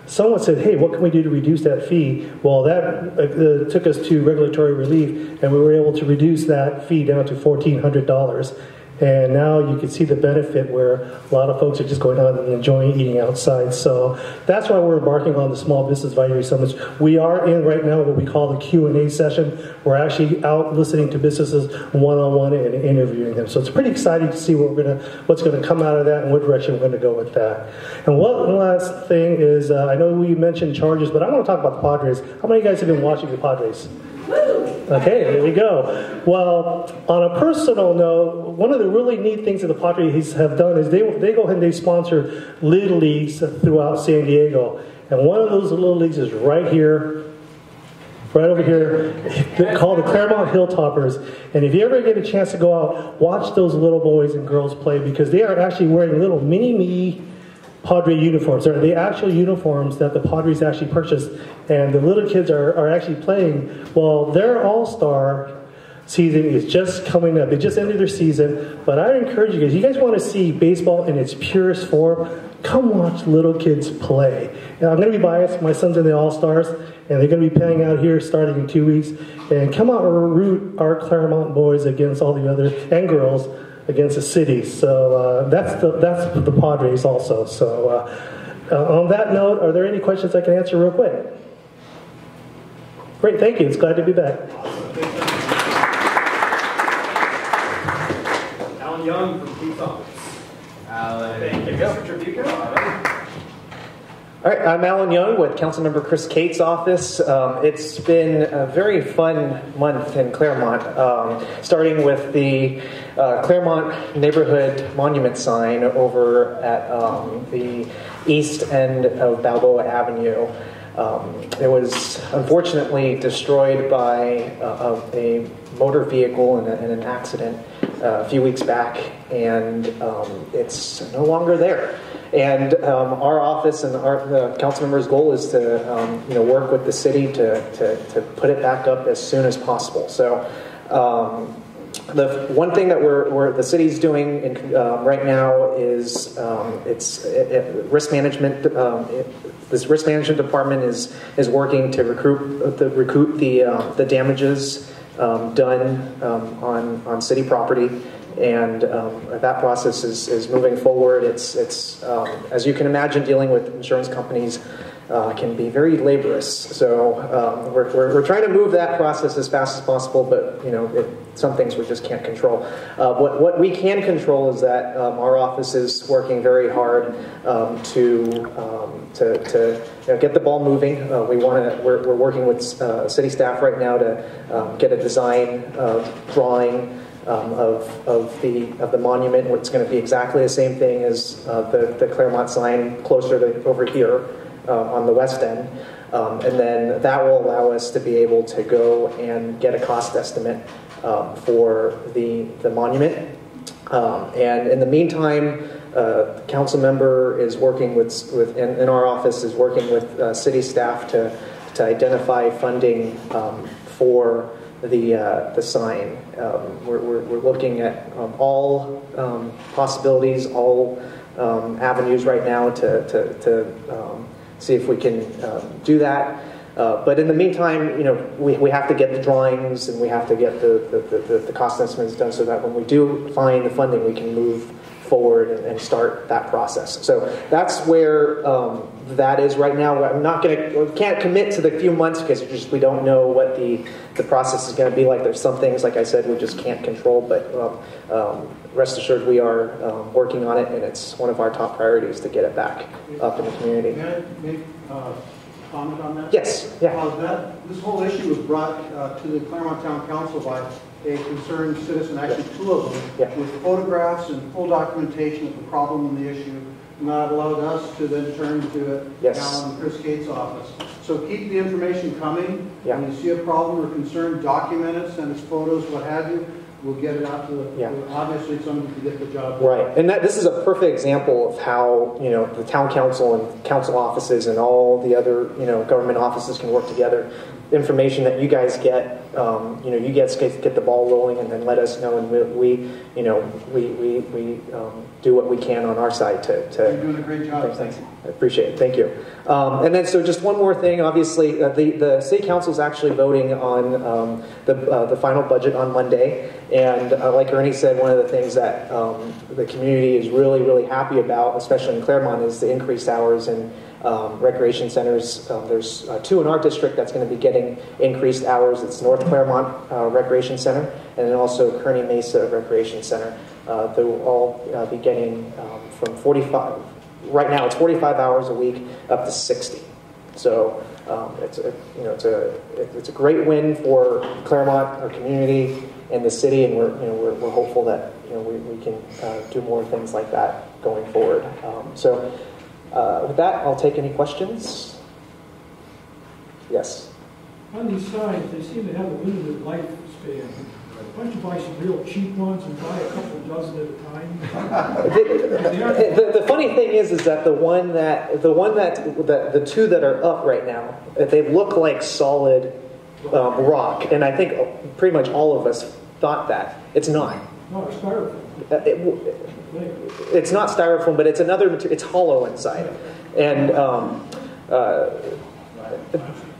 someone said, hey, what can we do to reduce that fee? Well, that took us to regulatory relief, and we were able to reduce that fee down to $1,400. And now you can see the benefit where a lot of folks are just going out and enjoying eating outside. So that's why we're embarking on the Small Business Advisory Summits. We are in right now what we call the Q&A session. We're actually out listening to businesses one-on-one and interviewing them. So it's pretty exciting to see what's going to come out of that and what direction we're going to go with that. And one last thing is, I know we mentioned charges, but I want to talk about the Padres. How many of you guys have been watching the Padres? Okay, there we go. Well, on a personal note, one of the really neat things that the Padres have done is they go ahead and they sponsor Little Leagues throughout San Diego. And one of those Little Leagues is right here, right over here, called the Claremont Hilltoppers. And if you ever get a chance to go out, watch those little boys and girls play, because they are actually wearing little mini-me Padre uniforms. They're the actual uniforms that the Padres actually purchased, and the little kids are actually playing. Well, their all-star season is just coming up. They just ended their season, but I encourage you guys want to see baseball in its purest form, come watch little kids play. Now, I'm going to be biased. My son's in the All-Stars, and they're going to be playing out here starting in 2 weeks. And come out and root our Claremont boys against all the other, and girls, against the city. So that's the Padres also. So on that note, are there any questions I can answer real quick? Great, thank you. It's glad to be back. Alan Young from Keith's office. Alan. Thank you. Mr. Tribuco. All right, I'm Alan Young with Councilmember Chris Cate's office. It's been a very fun month in Claremont, starting with the Claremont Neighborhood Monument sign over at the east end of Balboa Avenue. It was unfortunately destroyed by a motor vehicle in an accident a few weeks back, and it's no longer there. And our office and the council member's goal is to work with the city to put it back up as soon as possible. So the one thing that the city's doing right now is risk management. This risk management department is working to recoup the damages done on city property. And that process is moving forward. It's as you can imagine, dealing with insurance companies can be very laborious. So we're trying to move that process as fast as possible, but some things we just can't control. What we can control is that our office is working very hard to get the ball moving. We're working with city staff right now to get a design drawing of the monument. It's going to be exactly the same thing as the Claremont sign closer to over here on the west end. And then that will allow us to be able to go and get a cost estimate for the monument. And in the meantime, the council member is working in our office is working with city staff to identify funding for the sign. We're looking at all possibilities, all avenues right now to see if we can do that. But in the meantime, we have to get the drawings and we have to get the cost estimates done so that when we do find the funding, we can move forward and start that process. So that's where that is right now. I'm not going to, can't commit to the few months because we don't know what the process is going to be like. There's some things, like I said, we just can't control, but rest assured we are working on it, and it's one of our top priorities to get it back up in the community. May I make a comment on that? Yes. Yeah. This whole issue was brought to the Claremont Town Council by a concerned citizen, actually two of them, with photographs and full documentation of the problem and the issue, and that allowed us to then turn to it down in Chris Cates' office. So keep the information coming. When you see a problem or concern, document it, send us photos, what have you. We'll get it out to the, obviously someone to get the job done. Right, and this is a perfect example of how, you know, the town council and council offices and all the other, you know, government offices can work together. Information that you guys get, you know, you guys get the ball rolling, and then let us know, and we you know, we do what we can on our side to. You're doing a great job. Thanks. I appreciate it. Thank you. And then, so just one more thing. Obviously, the city council is actually voting on the final budget on Monday, and like Ernie said, one of the things that the community is really, really happy about, especially in Claremont, is the increased hours and recreation centers. There's two in our district that's going to be getting increased hours. It's North Claremont Recreation Center, and then also Kearney Mesa Recreation Center. They will all be getting from 45. Right now, it's 45 hours a week up to 60. So it's a great win for Claremont, our community, and the city, and we're hopeful that we can do more things like that going forward. With that, I'll take any questions. Yes. On these signs, they seem to have a limited lifespan. Why don't you buy some real cheap ones and buy a couple dozen at a time? The funny thing is that the two that are up right now, they look like solid rock, and I think pretty much all of us thought that. It's not. No, it's styrofoam. It's not styrofoam, but it's another material. It's hollow inside, and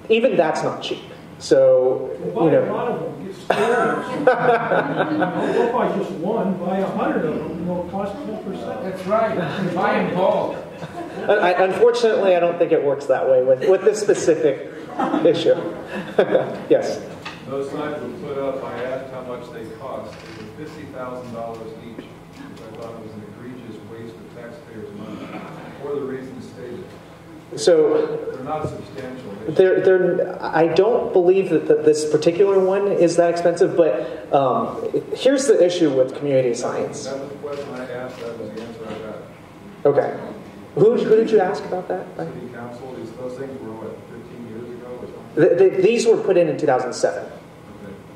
even that's not cheap. So buy a lot of them. Get stories. Don't buy just one. Buy 100 of them. It'll cost 10%. That's right. Buy in bulk. Unfortunately, I don't think it works that way with this specific issue. Yes. Those signs were put up. I asked how much they cost. They were $50,000 each, which I thought was an egregious waste of taxpayers' money for the reasons stated. So they're not substantial. I don't believe that this particular one is that expensive, but here's the issue with community signs. That was the question I asked. That was the answer I got. Okay. Who did you ask about that? City council. Those things were what, 15 years ago or something? These were put in 2007.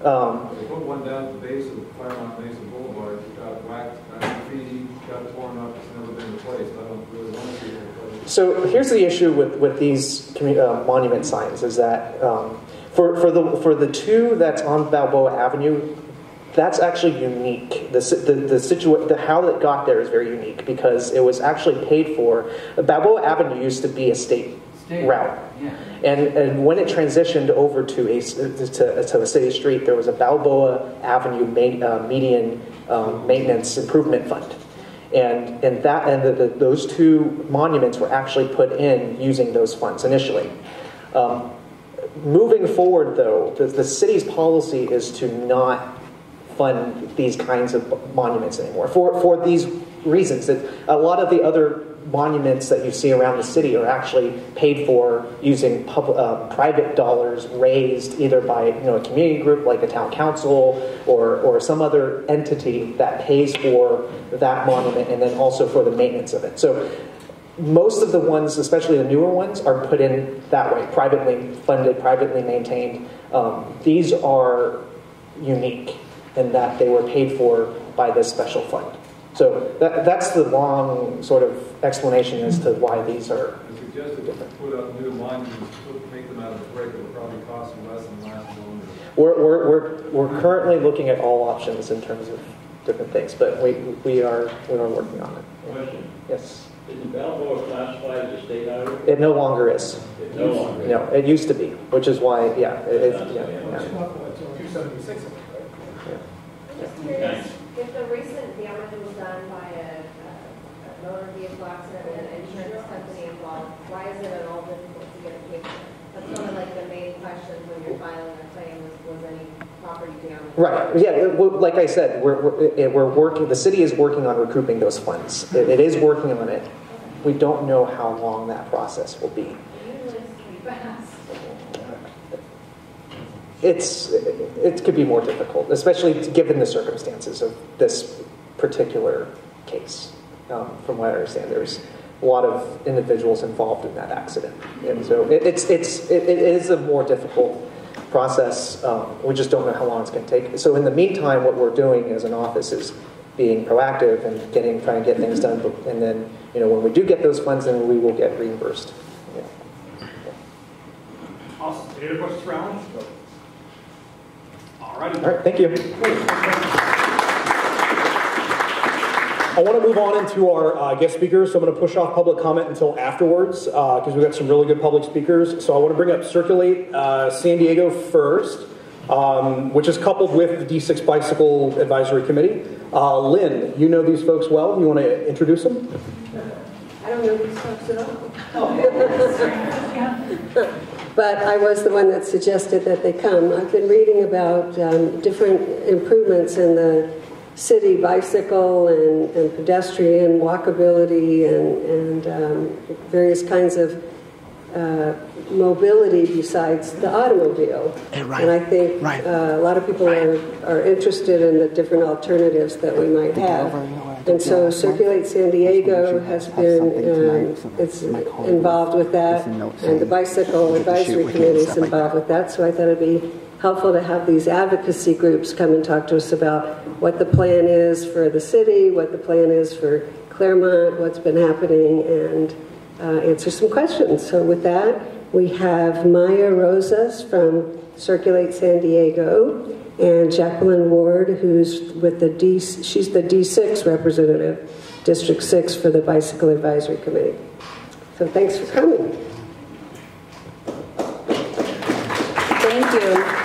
Okay. They put one down at the base of Claremont Mesa Boulevard. It got whacked, got graffiti, got torn up. It's never been replaced. I don't really want to see it replaced. So here's the issue with these monument signs is that for the two that's on Balboa Avenue, that's actually unique. How it got there is very unique because it was actually paid for. Balboa Avenue used to be a state route. Yeah. And when it transitioned over to a city street, there was a Balboa Avenue median maintenance improvement fund. And those two monuments were actually put in using those funds initially. Moving forward, though, the city's policy is to not fund these kinds of monuments anymore for these reasons. That a lot of the other monuments that you see around the city are actually paid for using private dollars raised either by a community group like a town council or some other entity that pays for that monument and then also for the maintenance of it. So most of the ones, especially the newer ones, are put in that way, privately funded, privately maintained. These are unique in that they were paid for by this special fund. So that's the long sort of explanation as to why these are suggested different. Put up new monuments, make them out of brick. It would probably cost them less and last longer. We're currently looking at all options in terms of different things, but we are working on it. Question. Yes. Is Balboa classified as a state highway? It no longer is. It no longer is. No, it used to be, which is why, yeah. It's 276. Just curious, if the recent damage was done by a motor vehicle accident and an insurance company involved, why is it at all difficult to get a paper? That's one of like the main questions when you're filing a claim was any property damage. Right. Yeah. Like I said, we're working. The city is working on recouping those funds. It is working on it. We don't know how long that process will be. Usually it's pretty fast. It could be more difficult, especially given the circumstances of this particular case. From what I understand, there's a lot of individuals involved in that accident, and so it is a more difficult process. We just don't know how long it's going to take. So in the meantime, what we're doing as an office is being proactive and trying to get things done. And then, when we do get those funds, then we will get reimbursed. Yeah. Awesome. Any other questions for Alan? All right. All right. Thank you. I want to move on into our guest speakers, so I'm going to push off public comment until afterwards because we've got some really good public speakers. So I want to bring up Circulate San Diego first, which is coupled with the D6 Bicycle Advisory Committee. Lynn, you know these folks well. You want to introduce them? I don't know these folks at all. But I was the one that suggested that they come. I've been reading about different improvements in the city bicycle and pedestrian walkability and various kinds of mobility besides the automobile. And I think a lot of people are interested in the different alternatives that we might have. And so Circulate San Diego has been it's involved with that, and the Bicycle Advisory Committee is involved with that. So I thought it'd be helpful to have these advocacy groups come and talk to us about what the plan is for the city, what the plan is for Claremont, what's been happening, and answer some questions. So with that, we have Maya Rosas from Circulate San Diego and Jacqueline Ward, who's with she's the D6 representative, District 6 for the Bicycle Advisory Committee. So thanks for coming. Thank you.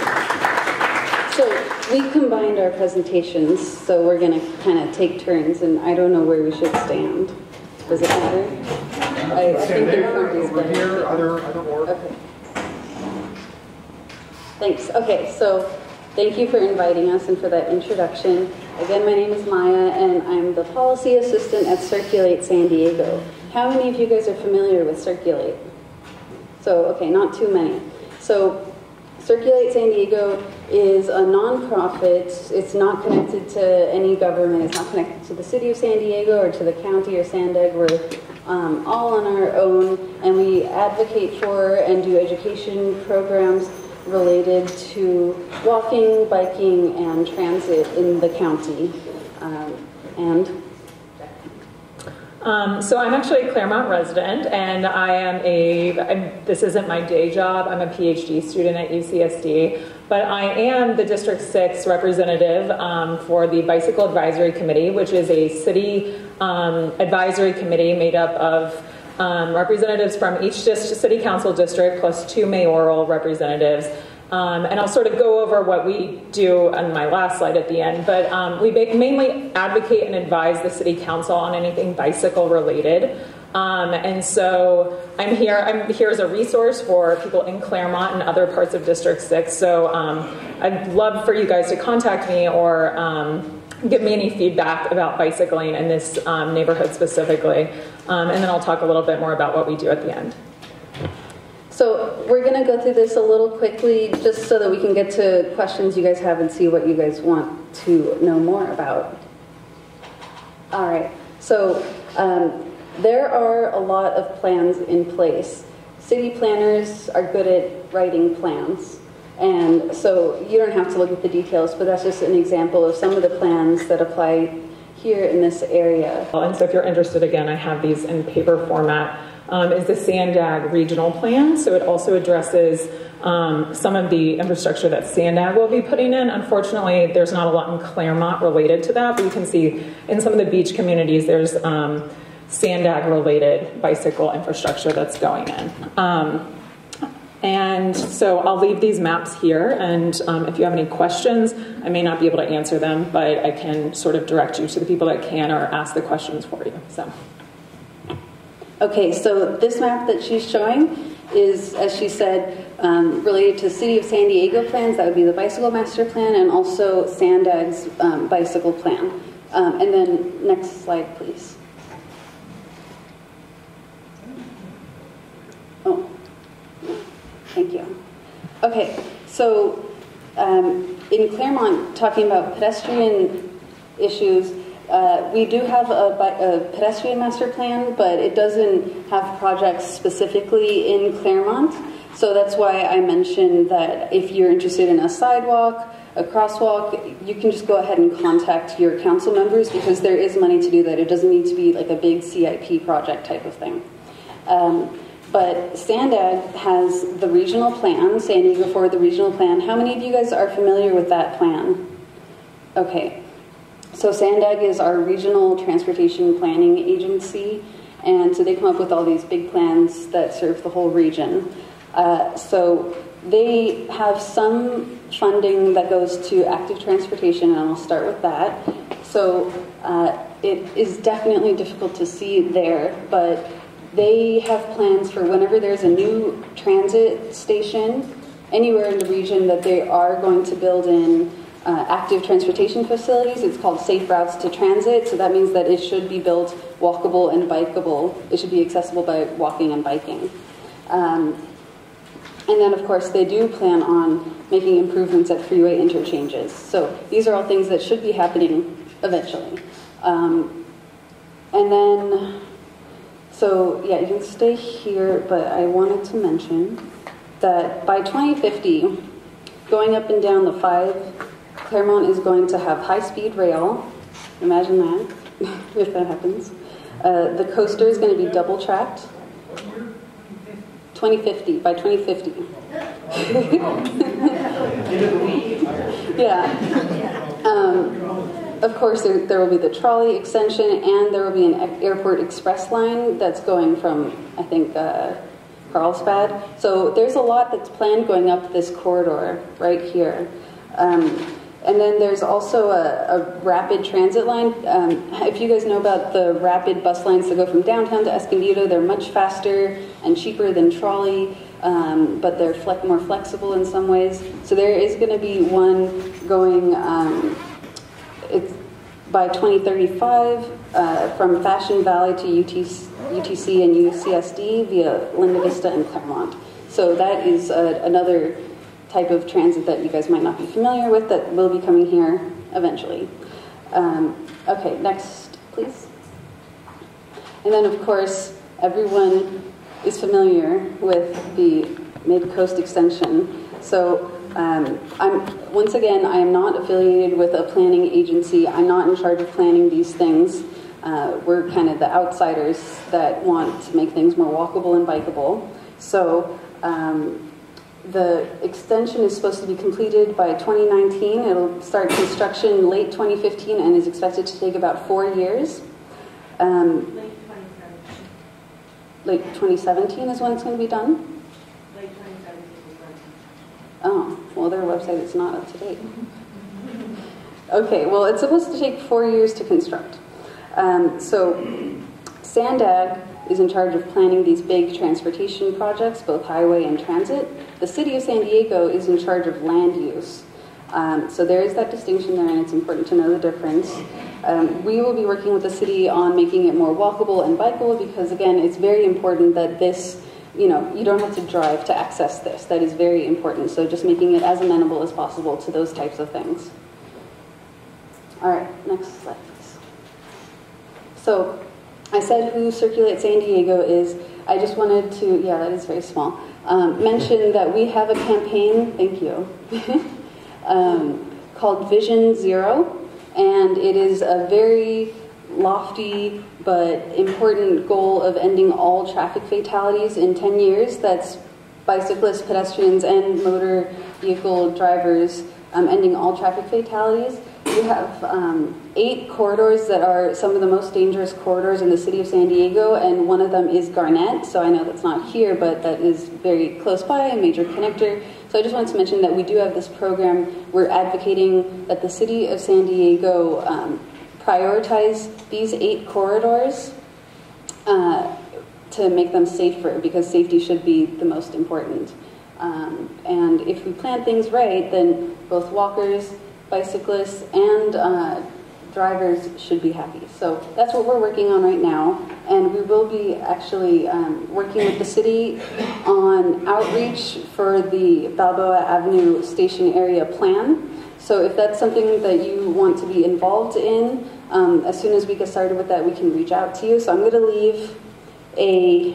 So we combined our presentations, so we're going to kind of take turns, and I don't know where we should stand. Does it matter? I think in front is better. Here, either or. Okay. Thanks. Okay, so thank you for inviting us and for that introduction. Again, my name is Maya, and I'm the policy assistant at Circulate San Diego. How many of you guys are familiar with Circulate? So, okay, not too many. So, Circulate San Diego is a nonprofit. It's not connected to any government. It's not connected to the city of San Diego or to the county or Sandag. We're all on our own, and we advocate for and do education programs related to walking, biking, and transit in the county. So I'm actually a Claremont resident, and I am this isn't my day job, I'm a PhD student at UCSD, but I am the District 6 representative for the Bicycle Advisory Committee, which is a city advisory committee made up of representatives from each city council district plus 2 mayoral representatives. And I'll sort of go over what we do on my last slide at the end, but we mainly advocate and advise the city council on anything bicycle related. And so I'm here as a resource for people in Claremont and other parts of District 6. So I'd love for you guys to contact me or give me any feedback about bicycling in this neighborhood specifically. And then I'll talk a little bit more about what we do at the end. So we're going to go through this a little quickly just so that we can get to questions you guys have and see what you guys want to know more about. All right. So there are a lot of plans in place. City planners are good at writing plans. And so you don't have to look at the details, but that's just an example of some of the plans that apply here in this area. And so if you're interested, again, I have these in paper format. Is the Sandag Regional Plan. So it also addresses some of the infrastructure that Sandag will be putting in. Unfortunately, there's not a lot in Claremont related to that, but you can see in some of the beach communities, there's Sandag-related bicycle infrastructure that's going in. And so I'll leave these maps here, and if you have any questions, I may not be able to answer them, but I can sort of direct you to the people that can or ask the questions for you. So. Okay, so this map that she's showing is, as she said, related to City of San Diego plans. That would be the bicycle master plan and also Sandag's bicycle plan. And then next slide, please. Oh, thank you. Okay, so in Claremont, talking about pedestrian issues, we do have a pedestrian master plan, but it doesn't have projects specifically in Claremont. So that's why I mentioned that if you're interested in a sidewalk, a crosswalk, you can just go ahead and contact your council members because there is money to do that. It doesn't need to be like a big CIP project type of thing. But Sandag has the regional plan, San Diego Forward, the regional plan. How many of you guys are familiar with that plan? Okay. So Sandag is our regional transportation planning agency, and so they come up with all these big plans that serve the whole region. So they have some funding that goes to active transportation, and I'll start with that. So it is definitely difficult to see there, but they have plans for whenever there's a new transit station anywhere in the region that they are going to build in active transportation facilities. It's called Safe Routes to Transit, so that means that it should be built walkable and bikeable. It should be accessible by walking and biking. And then, of course, they do plan on making improvements at freeway interchanges. So these are all things that should be happening eventually. And then, so yeah, you can stay here, but I wanted to mention that by 2050, going up and down the 5, Claremont is going to have high-speed rail. Imagine that, if that happens. The coaster is going to be double-tracked. 2050, by 2050. Yeah. Of course, there will be the trolley extension, and there will be an airport express line that's going from, I think, Carlsbad. So there's a lot that's planned going up this corridor right here. And then there's also a rapid transit line. If you guys know about the rapid bus lines that go from downtown to Escondido, they're much faster and cheaper than trolley, but they're more flexible in some ways. So there is going to be one going by 2035 from Fashion Valley to UTC and UCSD via Linda Vista and Claremont. So that is another type of transit that you guys might not be familiar with that will be coming here eventually. Okay, next, please. And then, of course, everyone is familiar with the Mid-Coast Extension. So once again, I am not affiliated with a planning agency. I'm not in charge of planning these things. We're kind of the outsiders that want to make things more walkable and bikeable. So the extension is supposed to be completed by 2019. It'll start construction late 2015 and is expected to take about 4 years. Late 2017 is when it's going to be done? Late 2017 is when. Oh, well, their website is not up to date. Okay, well, it's supposed to take 4 years to construct. So Sandag is in charge of planning these big transportation projects, both highway and transit. The City of San Diego is in charge of land use. So there is that distinction there, and it's important to know the difference. We will be working with the city on making it more walkable and bikeable because, again, it's very important that this, you don't have to drive to access this. That is very important. So just making it as amenable as possible to those types of things. All right, next slide, please. So I said who Circulate San Diego is. I just wanted to, yeah, that is very small, mention that we have a campaign, thank you, called Vision Zero, and it is a very lofty but important goal of ending all traffic fatalities in 10 years. That's bicyclists, pedestrians, and motor vehicle drivers, ending all traffic fatalities. We have 8 corridors that are some of the most dangerous corridors in the city of San Diego, and one of them is Garnett, so I know that's not here, but that is very close by, a major connector. So I just wanted to mention that we do have this program. We're advocating that the city of San Diego prioritize these 8 corridors to make them safer, because safety should be the most important. And if we plan things right, then both walkers, bicyclists, and drivers should be happy. So that's what we're working on right now, and we will be actually working with the city on outreach for the Balboa Avenue Station area plan. So if that's something that you want to be involved in, as soon as we get started with that, we can reach out to you. So I'm going to leave a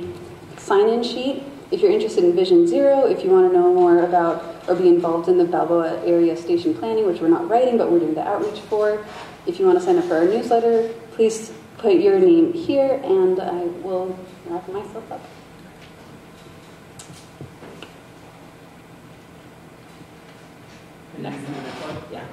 sign-in sheet if you're interested in Vision Zero, if you want to know more about or be involved in the Balboa area station planning, which we're not writing, but we're doing the outreach for. If you want to sign up for our newsletter, please put your name here, and I will wrap myself up. Next one. Yeah.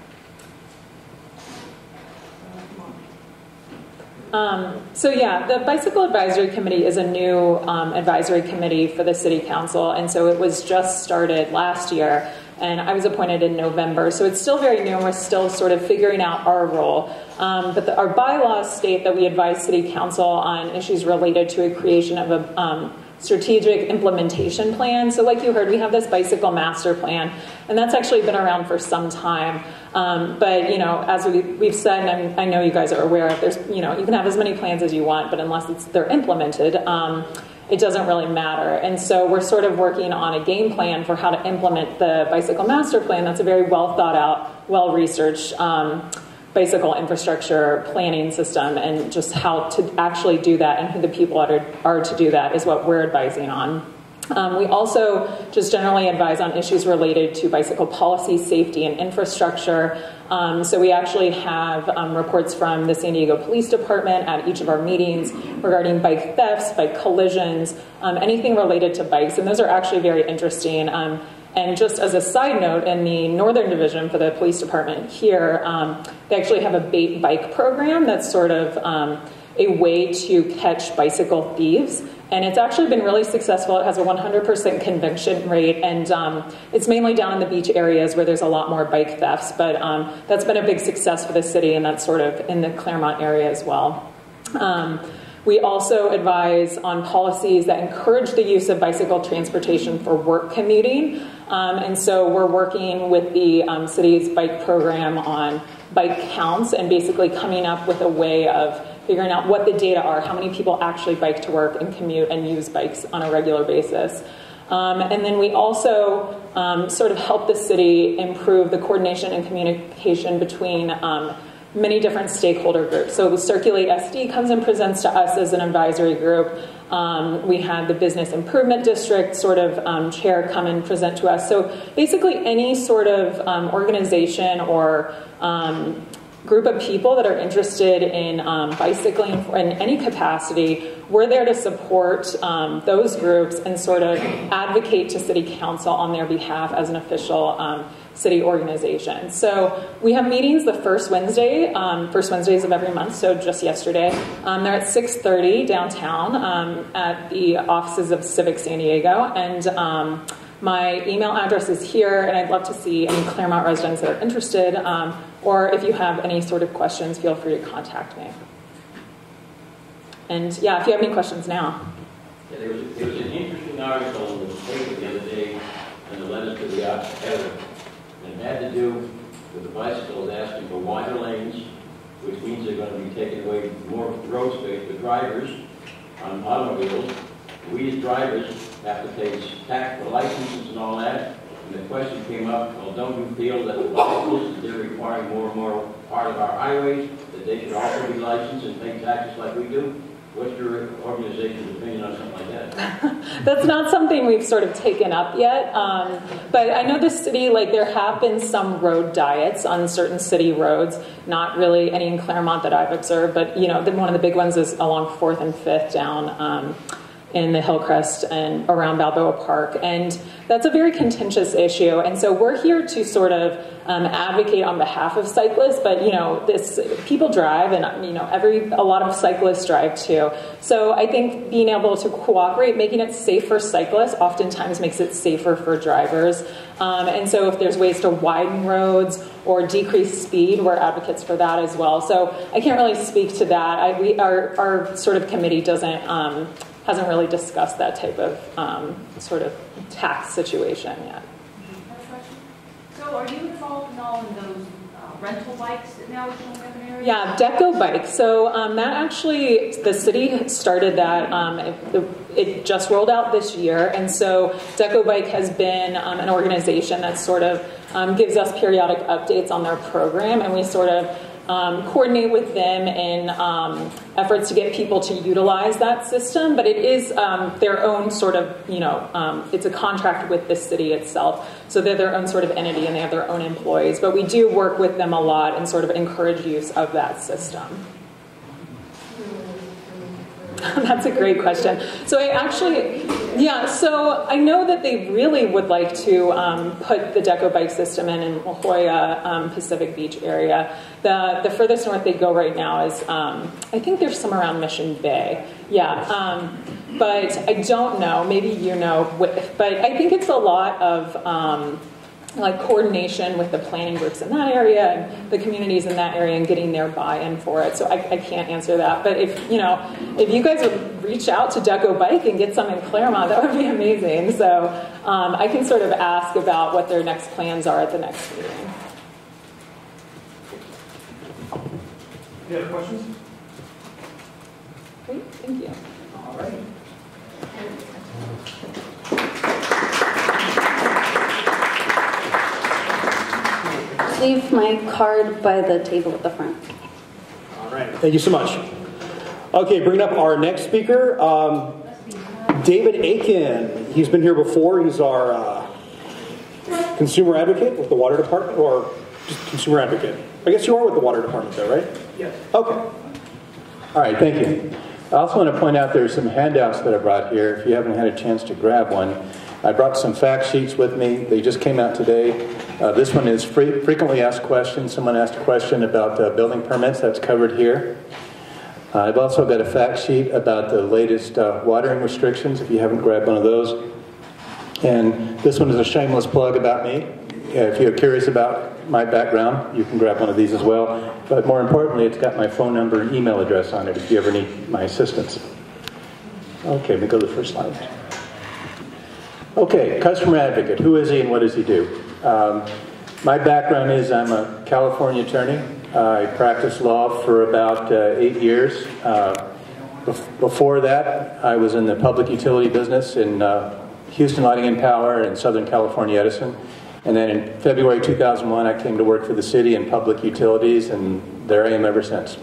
So yeah, the Bicycle Advisory Committee is a new advisory committee for the City Council, and so it was just started last year, and I was appointed in November, so it's still very new, and we're still sort of figuring out our role. But our bylaws state that we advise City Council on issues related to a creation of a strategic implementation plan. So like you heard, we have this bicycle master plan, and that's actually been around for some time. But, you know, as we've said, and I know you guys are aware of, there's, you know, you can have as many plans as you want, but unless they're implemented, it doesn't really matter. And so we're sort of working on a game plan for how to implement the bicycle master plan. That's a very well thought out, well researched bicycle infrastructure planning system, and just how to actually do that and who the people are to do that is what we're advising on. We also just generally advise on issues related to bicycle policy, safety, and infrastructure. So we actually have reports from the San Diego Police Department at each of our meetings regarding bike thefts, bike collisions, anything related to bikes, and those are actually very interesting. And just as a side note, in the Northern Division for the police department here, they actually have a bait bike program that's sort of a way to catch bicycle thieves. And it's actually been really successful. It has a 100% conviction rate, and it's mainly down in the beach areas where there's a lot more bike thefts. But that's been a big success for the city, and that's sort of in the Claremont area as well. We also advise on policies that encourage the use of bicycle transportation for work commuting. And so we're working with the city's bike program on bike counts and basically coming up with a way of figuring out what the data are, how many people actually bike to work and commute and use bikes on a regular basis. And then we also sort of help the city improve the coordination and communication between many different stakeholder groups. So the Circulate SD comes and presents to us as an advisory group. We had the Business Improvement District sort of chair come and present to us. So basically any sort of organization or group of people that are interested in bicycling in any capacity, we're there to support those groups and sort of advocate to City Council on their behalf as an official city organization. So we have meetings the first Wednesdays of every month, so just yesterday. They're at 6:30 downtown at the offices of Civic San Diego. And my email address is here, and I'd love to see any Claremont residents that are interested, or if you have any sort of questions, feel free to contact me. And yeah, if you have any questions now. Yeah, there was an interesting article in the paper the other day, and the letters to the editor, and it had to do with the bicycles asking for wider lanes, which means they're going to be taking away more road space for drivers on automobiles. We as drivers have to pay tax for licenses and all that. And the question came up, well, don't you feel that the bicycles, that they're requiring more and more part of our highways, that they should also be licensed and pay taxes like we do? What's your organization's opinion on something like that? That's not something we've sort of taken up yet. But I know the city, like there have been some road diets on certain city roads, not really any in Claremont that I've observed, but you know, one of the big ones is along 4th and 5th down in the Hillcrest and around Balboa Park. And that's a very contentious issue. And so we're here to sort of advocate on behalf of cyclists, but you know, people drive, and you know, a lot of cyclists drive too. So I think being able to cooperate, making it safe for cyclists oftentimes makes it safer for drivers. And so if there's ways to widen roads or decreased speed. We're advocates for that as well. So I can't really speak to that. Our sort of committee hasn't really discussed that type of sort of tax situation yet. So are you involved in all of those rental bikes that now are showing up in areas? Yeah, Deco Bike. So that actually, the city started that. It just rolled out this year. And so Deco Bike has been an organization that sort of gives us periodic updates on their program. And we sort of coordinate with them in efforts to get people to utilize that system. But it is their own sort of, it's a contract with the city itself. So they're their own sort of entity and they have their own employees. But we do work with them a lot and sort of encourage use of that system. That's a great question. So so I know that they really would like to put the Deco Bike system in La Jolla, Pacific Beach area. The furthest north they go right now is, I think there's some around Mission Bay. Yeah, but I don't know. Maybe you know. But I think it's a lot of like coordination with the planning groups in that area and the communities in that area and getting their buy-in for it. So I can't answer that. But if you guys would reach out to Deco Bike and get some in Claremont, that would be amazing. So I can sort of ask about what their next plans are at the next meeting. Any other questions? Great, thank you. All right. Leave my card by the table at the front. All right. Thank you so much. Okay, bringing up our next speaker, David Aiken. He's been here before. He's our consumer advocate with the water department, or just consumer advocate. I guess you are with the water department though, right? Yes. Okay. All right, thank you. I also want to point out there's some handouts that I brought here. If you haven't had a chance to grab one, I brought some fact sheets with me. They just came out today. This one is frequently asked questions. Someone asked a question about building permits. That's covered here. I've also got a fact sheet about the latest watering restrictions, if you haven't grabbed one of those. And this one is a shameless plug about me. If you're curious about my background, you can grab one of these as well. But more importantly, it's got my phone number and email address on it if you ever need my assistance. Okay, let me go to the first slide. Okay, customer advocate. Who is he and what does he do? My background is I'm a California attorney. I practiced law for about 8 years. Before that, I was in the public utility business in Houston Lighting and Power and Southern California Edison. And then in February 2001, I came to work for the city in public utilities, and there I am ever since.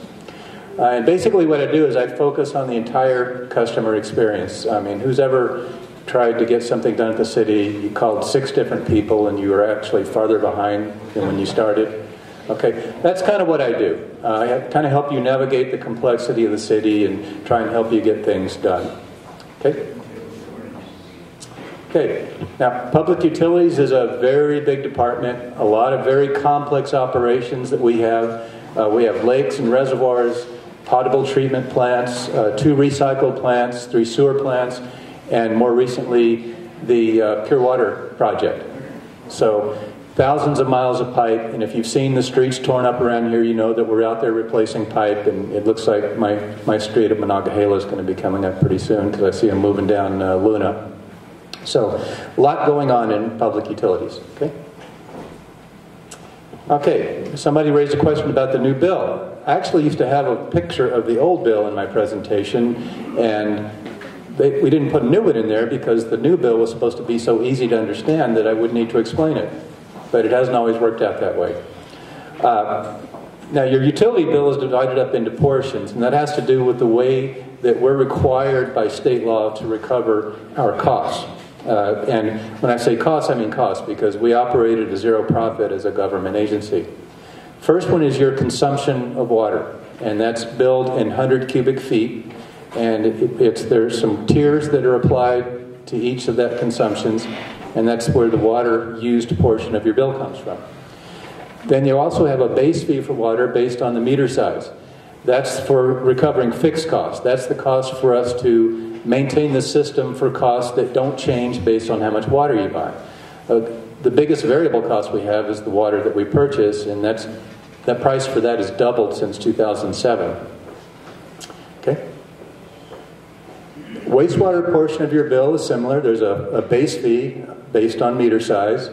And basically what I do is I focus on the entire customer experience. I mean, who's ever tried to get something done at the city, you called 6 different people, and you were actually farther behind than when you started. Okay, that's kind of what I do. I kind of help you navigate the complexity of the city and try and help you get things done. Okay? Okay, now public utilities is a very big department, a lot of very complex operations that we have. We have lakes and reservoirs, potable treatment plants, 2 recycle plants, 3 sewer plants, and more recently the Pure Water Project. So thousands of miles of pipe, and if you've seen the streets torn up around here, you know that we're out there replacing pipe, and it looks like my street at Monongahela is going to be coming up pretty soon because I see them moving down Luna. So a lot going on in public utilities. Okay, somebody raised a question about the new bill. I actually used to have a picture of the old bill in my presentation, and we didn't put a new one in there because the new bill was supposed to be so easy to understand that I wouldn't need to explain it. But it hasn't always worked out that way. Now, your utility bill is divided up into portions, and that has to do with the way that we're required by state law to recover our costs. And when I say costs, I mean costs, because we operate at a zero profit as a government agency. First one is your consumption of water, and that's billed in 100 cubic feet. And there's some tiers that are applied to each of that consumptions, and that's where the water used portion of your bill comes from. Then you also have a base fee for water based on the meter size. That's for recovering fixed costs. That's the cost for us to maintain the system for costs that don't change based on how much water you buy. the biggest variable cost we have is the water that we purchase, and that price for that has doubled since 2007. Okay? Wastewater portion of your bill is similar. There's a base fee based on meter size.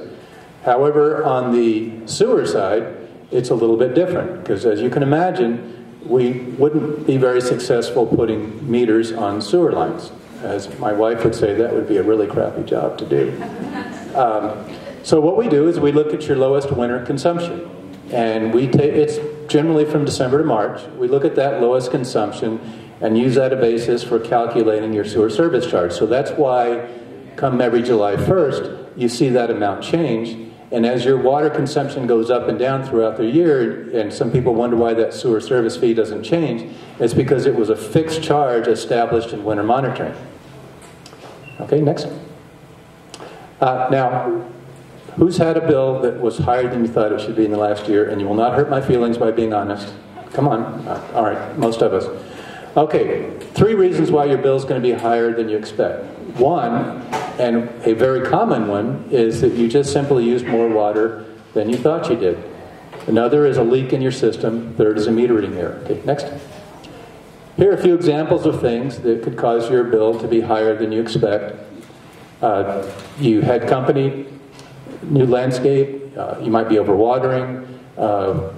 However, on the sewer side, it's a little bit different, because as you can imagine, we wouldn't be very successful putting meters on sewer lines. As my wife would say, that would be a really crappy job to do. So what we do is we look at your lowest winter consumption. And it's generally from December to March. We look at that lowest consumption and use that as a basis for calculating your sewer service charge. So that's why come every July 1st, you see that amount change. And as your water consumption goes up and down throughout the year, and some people wonder why that sewer service fee doesn't change, it's because it was a fixed charge established in winter monitoring. Okay, next. Now, who's had a bill that was higher than you thought it should be in the last year? And you will not hurt my feelings by being honest. Come on. All right, most of us. Okay, 3 reasons why your bill is going to be higher than you expect. One, and a very common one, is that you just simply use more water than you thought you did. Another is a leak in your system. Third is a meter reading error. Okay, next. Here are a few examples of things that could cause your bill to be higher than you expect. You had company, new landscape, you might be overwatering,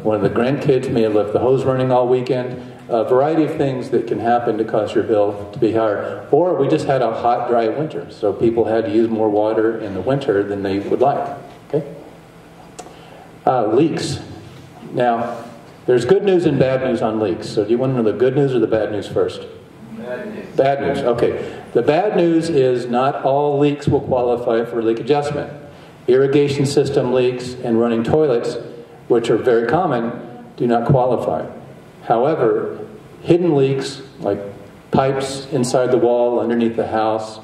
one of the grandkids may have left the hose running all weekend. A variety of things that can happen to cause your bill to be higher. Or we just had a hot, dry winter, so people had to use more water in the winter than they would like. Okay? Leaks. Now, there's good news and bad news on leaks. So do you want to know the good news or the bad news first? Bad news. Bad news, okay. The bad news is not all leaks will qualify for leak adjustment. Irrigation system leaks and running toilets, which are very common, do not qualify. However, hidden leaks, like pipes inside the wall, underneath the house,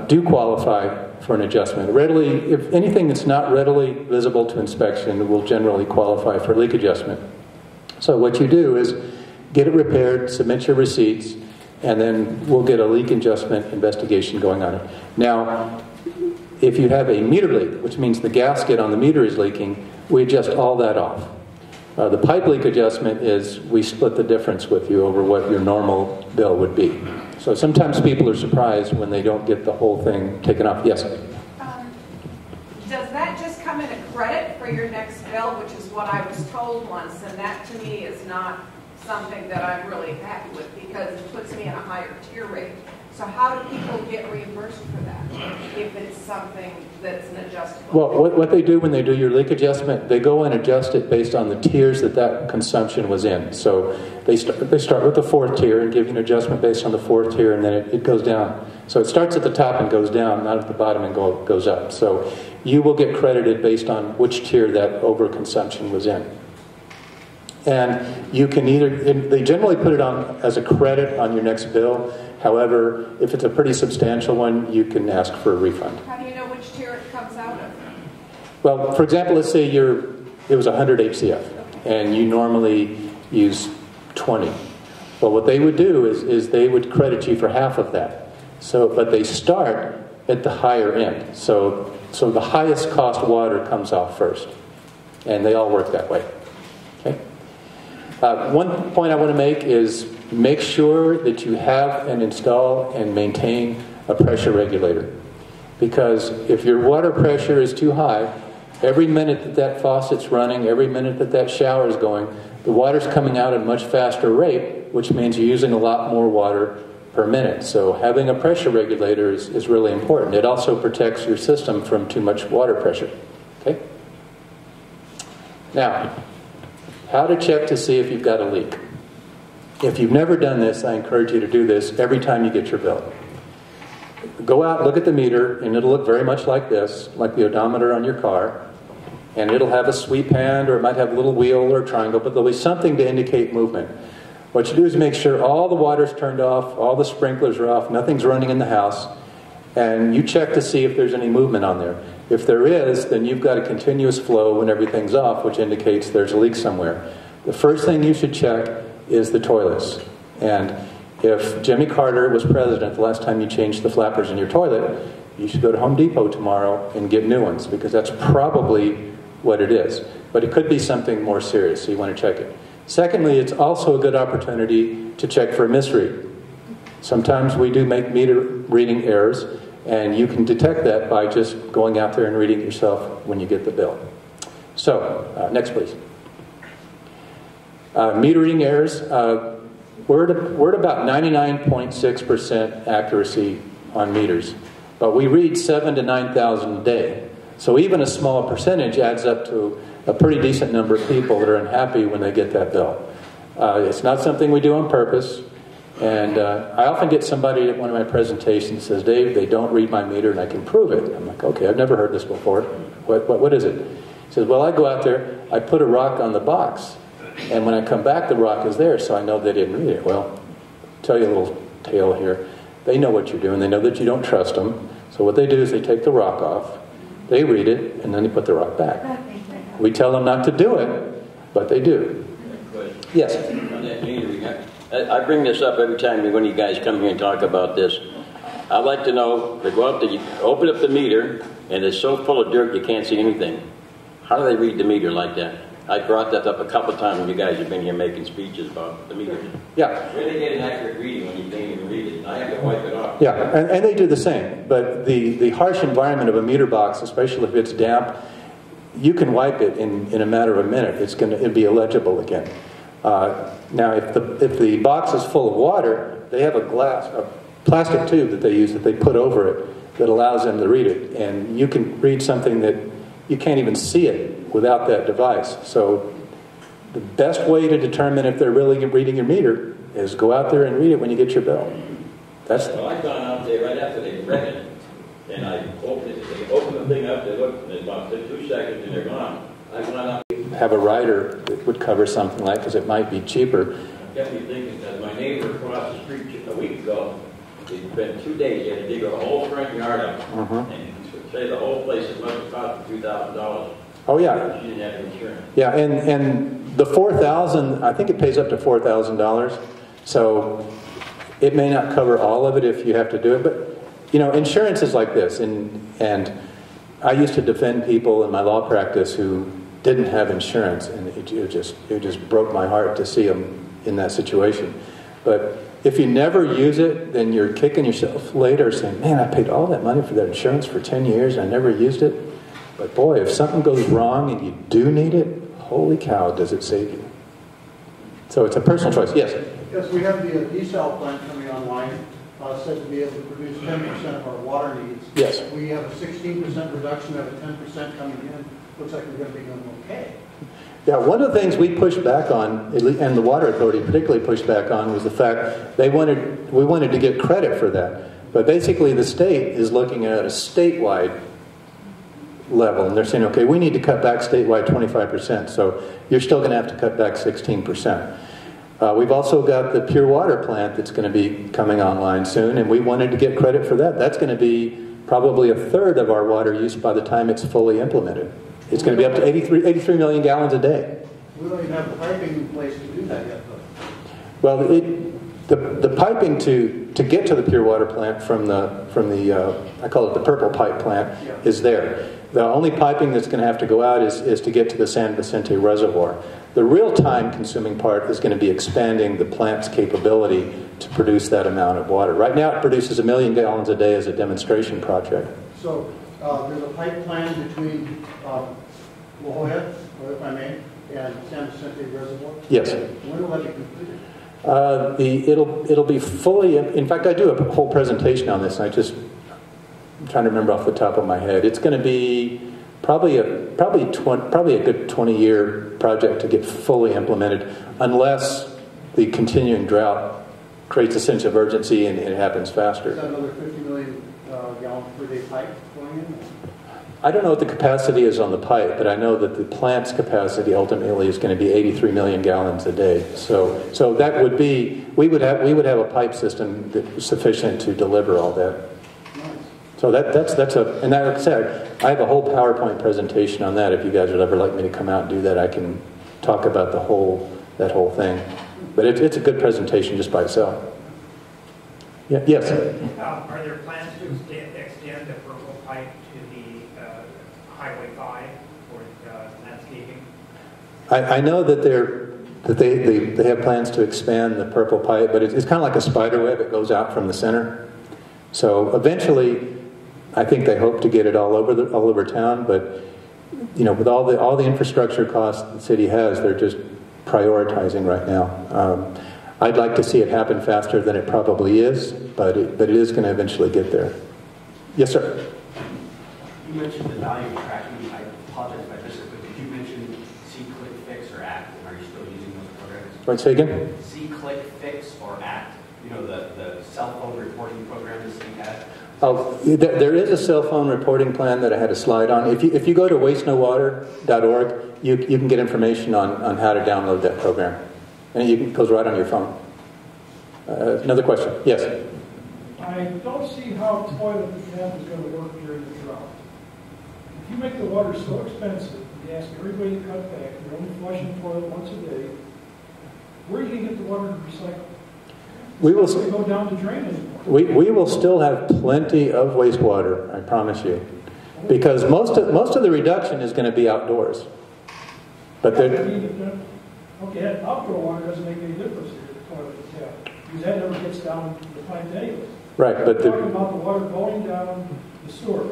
do qualify for an adjustment. If anything that's not readily visible to inspection will generally qualify for leak adjustment. So what you do is get it repaired, submit your receipts, and then we'll get a leak adjustment investigation going on it. Now, if you have a meter leak, which means the gasket on the meter is leaking, we adjust all that off. The pipe leak adjustment is we split the difference with you over what your normal bill would be. So sometimes people are surprised when they don't get the whole thing taken off. Yes? Does that just come in a credit for your next bill, which is what I was told once, and that to me is not something that I'm really happy with because it puts me in a higher tier rate. So how do people get reimbursed for that if it's something that's an adjustable? Well, what they do when they do your leak adjustment, they go and adjust it based on the tiers that consumption was in. So they start with the 4th tier and give you an adjustment based on the 4th tier, and then it goes down. So it starts at the top and goes down, not at the bottom and goes up. So you will get credited based on which tier that overconsumption was in. And you can they generally put it on as a credit on your next bill. However, if it's a pretty substantial one, you can ask for a refund. How do you know which tier it comes out of? Well, for example, let's say it was 100 HCF, and you normally use 20. Well, what they would do is they would credit you for half of that. But they start at the higher end. So the highest cost water comes off first, and they all work that way. Okay. One point I want to make is make sure that you have and install and maintain a pressure regulator. Because if your water pressure is too high, every minute that faucet's running, every minute that shower is going, the water's coming out at a much faster rate, which means you're using a lot more water per minute. So having a pressure regulator is really important. It also protects your system from too much water pressure. Okay? Now, how to check to see if you've got a leak. If you've never done this, I encourage you to do this every time you get your bill. Go out, look at the meter, and it'll look very much like this, like the odometer on your car. And it'll have a sweep hand, or it might have a little wheel or a triangle, but there'll be something to indicate movement. What you do is make sure all the water's turned off, all the sprinklers are off, nothing's running in the house, and you check to see if there's any movement on there. If there is, then you've got a continuous flow when everything's off, which indicates there's a leak somewhere. The first thing you should check is the toilets. And if Jimmy Carter was president the last time you changed the flappers in your toilet, you should go to Home Depot tomorrow and get new ones, because that's probably what it is. But it could be something more serious, so you want to check it. Secondly, it's also a good opportunity to check for a misread. Sometimes we do make meter reading errors, and you can detect that by just going out there and reading it yourself when you get the bill. So, next please. Meter reading errors, we're at about 99.6% accuracy on meters, but we read 7,000 to 9,000 a day. So even a small percentage adds up to a pretty decent number of people that are unhappy when they get that bill. It's not something we do on purpose. And I often get somebody at one of my presentations says, Dave, they don't read my meter and I can prove it. I'm like, okay, I've never heard this before. What is it? He says, well, I go out there, I put a rock on the box, and when I come back, the rock is there, so I know they didn't read it. Well, I'll tell you a little tale here. They know what you're doing. They know that you don't trust them. So what they do is they take the rock off, they read it, and then they put the rock back. We tell them not to do it, but they do. Yes? On that meter, I bring this up every time one of you guys come here and talk about this. I'd like to know, they go up there, you open up the meter, and it's so full of dirt you can't see anything. How do they read the meter like that? I brought that up a couple of times when you guys have been here making speeches about the meter. Yeah. Where do they get an accurate reading when you can't even read it? I have to wipe it off. Yeah, and they do the same. But the harsh environment of a meter box, especially if it's damp, you can wipe it in a matter of a minute. It'll be illegible again. Now, if the box is full of water, they have a plastic tube that they use that they put over it that allows them to read it. And you can read something that you can't even see it without that device. So the best way to determine if they're really reading your meter is go out there and read it when you get your bill. Well, I've gone out there right after they've read it, and I open the thing up, they look, and it's about 2 seconds, and they're gone. I've gone up. Have a rider that would cover something like, because it might be cheaper. It kept me thinking that my neighbor across the street a week ago, it's been 2 days, he had to dig a whole front yard up, and say the whole place is must have cost $2,000. Oh yeah. She didn't have insurance. Yeah, and the $4,000, I think it pays up to $4,000. So it may not cover all of it if you have to do it, but you know, insurance is like this, and I used to defend people in my law practice who didn't have insurance, and it just broke my heart to see them in that situation. But if you never use it, then you're kicking yourself later saying, man, I paid all that money for that insurance for 10 years and I never used it. But boy, if something goes wrong and you do need it, holy cow, does it save you. So it's a personal choice. Yes? Yes, we have the desal plant coming online, said to be able to produce 10% of our water needs. Yes. We have a 16% reduction, we have a 10% coming in. Looks like we're going to be doing okay. Yeah, one of the things we pushed back on, and the Water Authority particularly pushed back on, was the fact we wanted to get credit for that. But basically the state is looking at a statewide level, and they're saying, okay, we need to cut back statewide 25%, so you're still going to have to cut back 16%. We've also got the pure water plant that's going to be coming online soon, and we wanted to get credit for that. That's going to be probably a third of our water use by the time it's fully implemented. It's going to be up to 83 million gallons a day. We don't even have the piping in place to do that yet, though. Well, the piping to get to the pure water plant from the I call it the purple pipe plant is there. The only piping that's going to have to go out is to get to the San Vicente Reservoir. The real time-consuming part is going to be expanding the plant's capability to produce that amount of water. Right now, it produces 1 million gallons a day as a demonstration project. So there's a pipe plan between La Jolla, or if I may, and San Vicente Reservoir? Yes. When will that be completed? It'll be fully. In fact, I do a whole presentation on this. I'm trying to remember off the top of my head. It's going to be probably a good 20-year project to get fully implemented, unless the continuing drought creates a sense of urgency and it happens faster. Is that another 50 million gallon per day pipe going in? I don't know what the capacity is on the pipe, but I know that the plant's capacity ultimately is going to be 83 million gallons a day. So that would be, we would have a pipe system that was sufficient to deliver all that. So that's and like I said, I have a whole PowerPoint presentation on that. If you guys would ever like me to come out and do that, I can talk about that whole thing. But it's a good presentation just by itself. Yeah, yes. Are there plans to extend the purple pipe to the Highway 5 for landscaping? I know that they have plans to expand the purple pipe, but it's kind of like a spider web. It goes out from the center. So eventually, I think they hope to get it all over town. But you know, with all the infrastructure costs the city has, they're just prioritizing right now. I'd like to see it happen faster than it probably is, but it is going to eventually get there. Yes, sir. You mentioned the value of tracking. I apologize if I missed it, but did you mention See, Click, Fix, or Act? And are you still using those programs? Wait, say again? See, Click, Fix, or Act? You know, the cell phone reporting program the city had? Oh, there is a cell phone reporting plan that I had a slide on. If you go to wastenowater.org, you can get information on how to download that program. And it goes right on your phone. Another question? Yes? I don't see how toilet rehab is going to work during the drought. If you make the water so expensive, you ask everybody to cut back, you're only flushing the toilet once a day, where are you going to get the water to recycle? We will go down the drain anymore. We will still have plenty of wastewater, I promise you, because most of the reduction is going to be outdoors. But okay, outdoor water doesn't make any difference to the toilet and tap, because that never gets down the pipe anyway. Right, but we're talking about the water going down the sewer.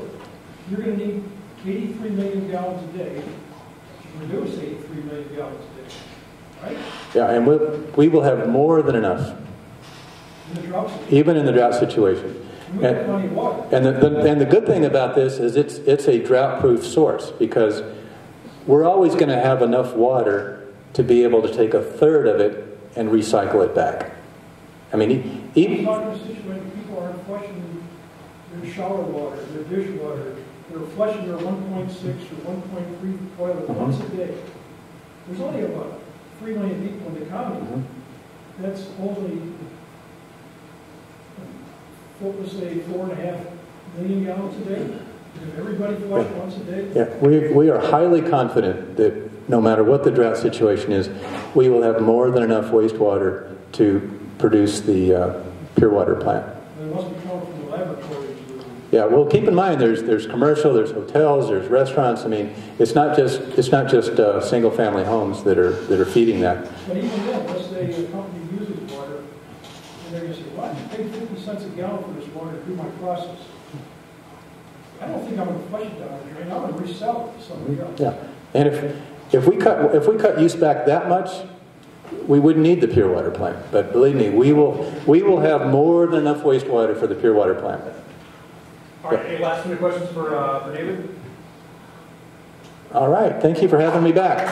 You're going to need 83 million gallons a day to reduce 83 million gallons a day, right? Yeah, and we will have more than enough. Even in the drought situation. And the good thing about this is it's a drought-proof source, because we're always going to have enough water to be able to take a third of it and recycle it back. I mean, even people aren't flushing their shower water, their dishwater. They're flushing their 1.6 or 1.3 toilet once a day. There's only about 3 million people in the county. That's only, let's say, 4.5 million gallons a day. If everybody flushed once a day. Yeah, we are highly confident that no matter what the drought situation is, we will have more than enough wastewater to produce the pure water plant. They must be coming from the laboratories. Yeah, well, keep in mind there's commercial, there's hotels, there's restaurants. I mean, it's not just single family homes that are feeding that. But even then, let's say a company uses water, and they're going to say, "Well, I pay 50 cents a gallon for this water to do my process. I don't think I'm going to flush it down the drain. I'm going to resell it to somebody else." Yeah, and if we cut use back that much, we wouldn't need the pure water plant. But believe me, we will have more than enough wastewater for the pure water plant. All right, any last minute questions for David? All right, thank you for having me back.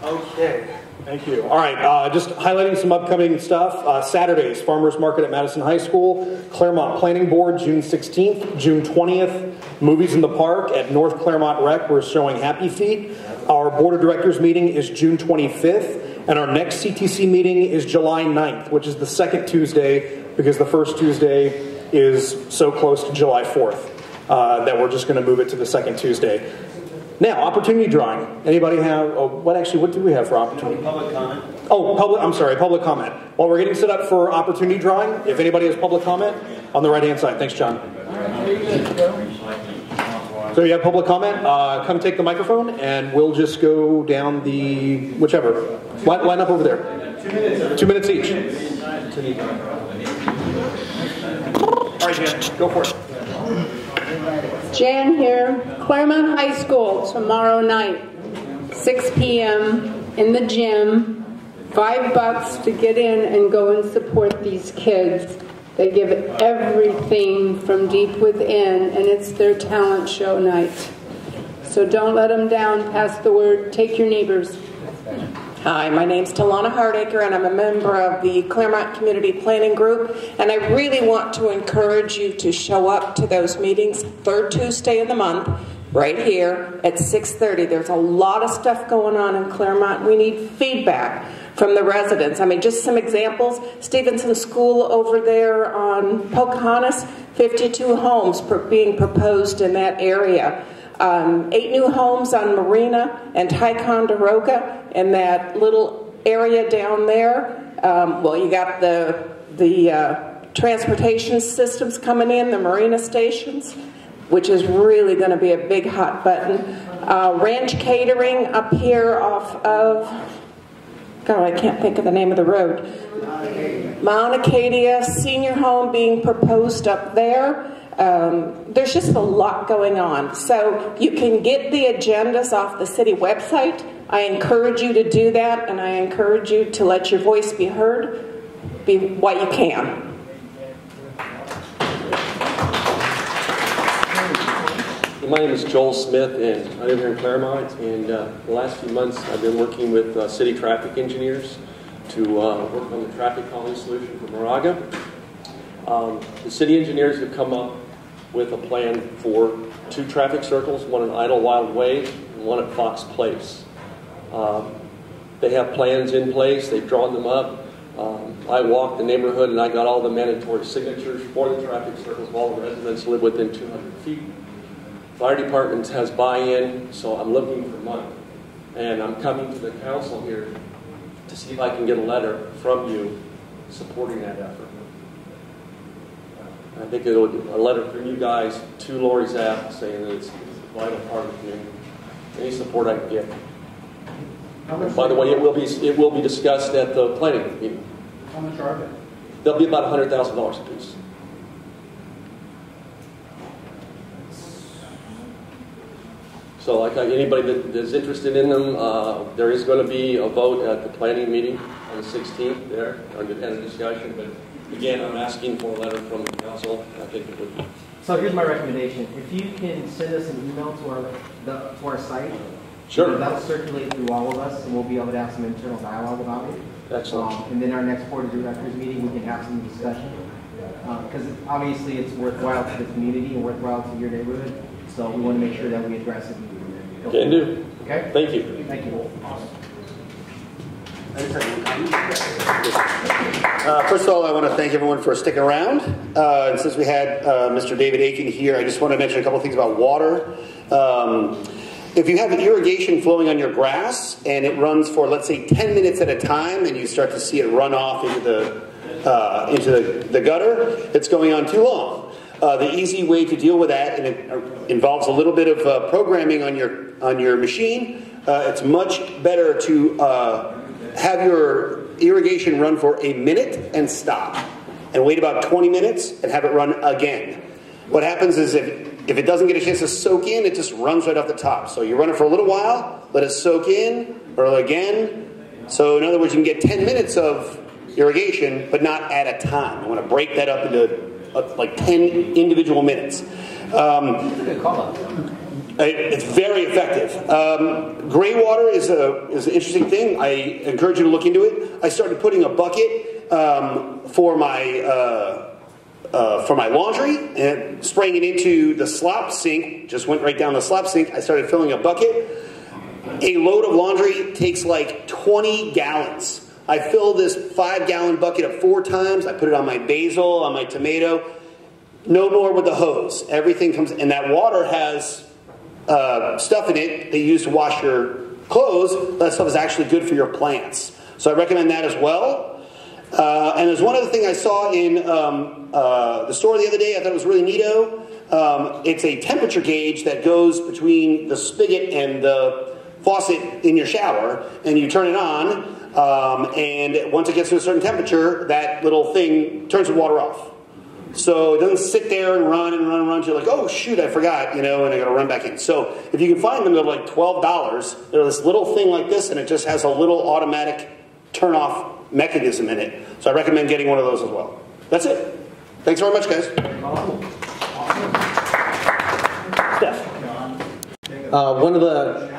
Okay, thank you. All right, just highlighting some upcoming stuff. Saturdays, Farmers Market at Madison High School, Claremont Planning Board, June 16th, June 20th, Movies in the Park at North Claremont Rec. We're showing Happy Feet. Our Board of Directors meeting is June 25th. And our next CTC meeting is July 9th, which is the second Tuesday, because the first Tuesday is so close to July 4th that we're just going to move it to the second Tuesday. Now, opportunity drawing. Anybody have, what do we have for opportunity? Public comment. Oh, public comment. While we're getting set up for opportunity drawing, if anybody has public comment, on the right-hand side. Thanks, John. So you have public comment, come take the microphone, and we'll just go down the, whichever. Line up over there. 2 minutes each. All right, Jan, go for it. Jan here, Claremont High School, tomorrow night, 6 p.m. in the gym, $5 to get in and go and support these kids. They give everything from deep within, and it's their talent show night. So don't let them down. Pass the word. Take your neighbors. Hi, my name's Talana Hardacre, and I'm a member of the Claremont Community Planning Group, and I really want to encourage you to show up to those meetings, third Tuesday of the month, right here at 6:30. There's a lot of stuff going on in Claremont. We need feedback from the residents. I mean, just some examples. Stevenson School over there on Pocahontas, 52 homes being proposed in that area. 8 new homes on Marina and Ticonderoga in that little area down there. Well, you got the transportation systems coming in, the marina stations, which is really going to be a big hot button. Ranch catering up here off of, God, I can't think of the name of the road. Mount Acadia, senior home being proposed up there. There's just a lot going on. So you can get the agendas off the city website. I encourage you to do that, and I encourage you to let your voice be heard while you can. My name is Joel Smith, and I live here in Claremont. And the last few months, I've been working with city traffic engineers to work on the traffic calming solution for Moraga. The city engineers have come up with a plan for 2 traffic circles, one at Idlewild Way and one at Fox Place. They have plans in place. They've drawn them up. I walked the neighborhood and I got all the mandatory signatures for the traffic circles. All the residents live within 200 feet. Fire department has buy-in, so I'm looking for money. And I'm coming to the council here to see if I can get a letter from you supporting that effort. I think it'll be a letter from you guys to Lori Zapp saying that it's a vital part of the community. Any support I can get. And by the way, it will be discussed at the planning meeting. How much are they? They'll be about $100,000 a piece. So like anybody that is interested in them, there is going to be a vote at the planning meeting on the 16th there, and a discussion. But again, I'm asking for a letter from the council. I think it would be. So here's my recommendation. If you can send us an email to our site, sure, that'll circulate through all of us, and we'll be able to have some internal dialogue about it. Excellent. And then our next board of directors meeting, we can have some discussion. Because obviously it's worthwhile to the community and worthwhile to your neighborhood. So we want to make sure that we address it. Can do. Okay? Thank you. Thank you. First of all, I want to thank everyone for sticking around. And since we had Mr. David Aiken here, I just want to mention a couple things about water. If you have irrigation flowing on your grass and it runs for, let's say, 10 minutes at a time, and you start to see it run off into the gutter, it's going on too long. The easy way to deal with that, and it involves a little bit of programming on your machine. It's much better to have your irrigation run for a minute and stop, and wait about 20 minutes and have it run again. What happens is if it doesn't get a chance to soak in, it just runs right off the top. So you run it for a little while, let it soak in, or again. So in other words, you can get 10 minutes of irrigation, but not at a time. You want to break that up into like 10 individual minutes. It's very effective. Gray water is an interesting thing. I encourage you to look into it. I started putting a bucket for my laundry and spraying it into the slop sink. Just went right down the slop sink. I started filling a bucket. A load of laundry takes like 20 gallons. I fill this 5-gallon bucket up 4 times. I put it on my basil, on my tomato. No more with the hose. Everything comes, and that water has stuff in it that you use to wash your clothes. That stuff is actually good for your plants. So I recommend that as well. And there's one other thing I saw in the store the other day. I thought it was really neato. It's a temperature gauge that goes between the spigot and the faucet in your shower, and you turn it on. And once it gets to a certain temperature, that little thing turns the water off. So it doesn't sit there and run and run and run. You're like, oh shoot, I forgot, and I got to run back in. So if you can find them, they're like $12. They're this little thing like this, and it just has a little automatic turn-off mechanism in it. So I recommend getting one of those as well. That's it. Thanks very much, guys. Steph. One of the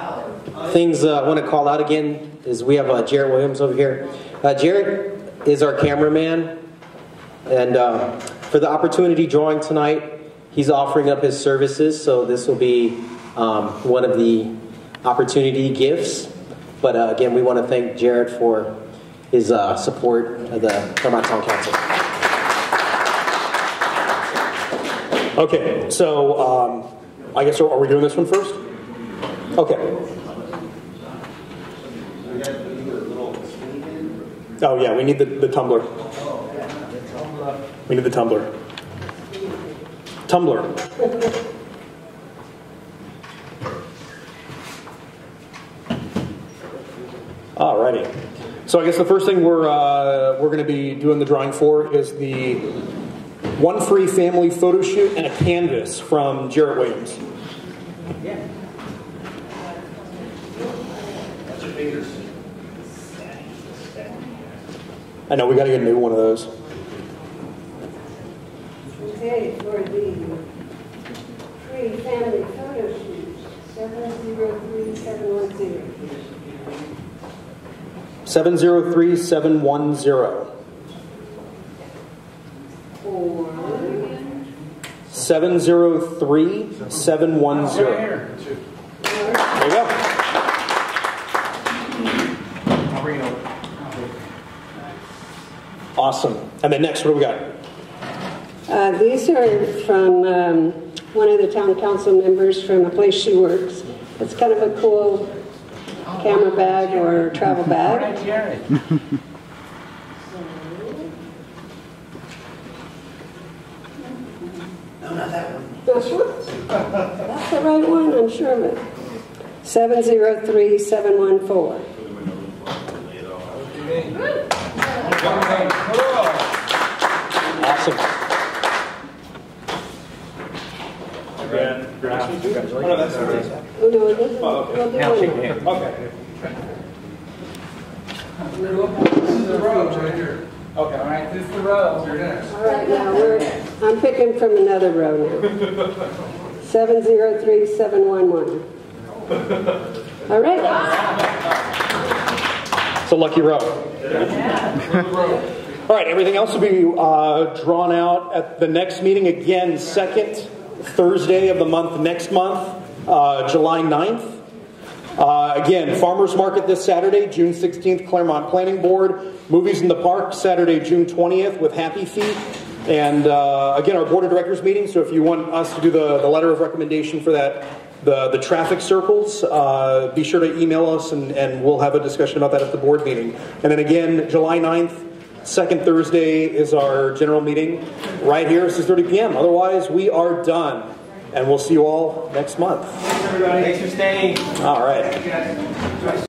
things I want to call out again is we have Jared Williams over here. Jared is our cameraman, and for the opportunity drawing tonight, he's offering up his services, so this will be one of the opportunity gifts. But again, we want to thank Jared for his support of the Claremont Town Council. Okay, so I guess are we doing this one first? Okay. Oh yeah, we need the tumbler. We need the tumbler. Tumbler. Alrighty. So I guess the first thing we're going to be doing the drawing for is the one free family photo shoot and a canvas from Jarrett Williams. Yeah. That's your fingers. I know we got to get a new one of those. Okay, for the free family photo shoot, 703710. 703710. 703710. There you go. I'll bring it over. Awesome. And then next, what do we got? These are from one of the town council members from the place she works. It's kind of a cool camera bag or travel bag. No, not that one. That's the right one, I'm sure of it. 703714. Awesome. Oh, no, it isn't. We'll do one. Okay. This is the road right here. Okay. All right, this is the road. You're next. All right, now I'm picking from another row now. 703711. All right. It's a lucky row. All right, everything else will be drawn out at the next meeting. Again, second Thursday of the month next month, July 9th. Again, Farmers Market this Saturday, June 16th, Claremont Planning Board. Movies in the Park, Saturday, June 20th with Happy Feet. And again, our Board of Directors meeting. So if you want us to do the letter of recommendation for that, the traffic circles, be sure to email us and we'll have a discussion about that at the board meeting. And then again, July 9th, second Thursday is our general meeting right here at 6:30 p.m. Otherwise, we are done. And we'll see you all next month. Thanks for staying. All right.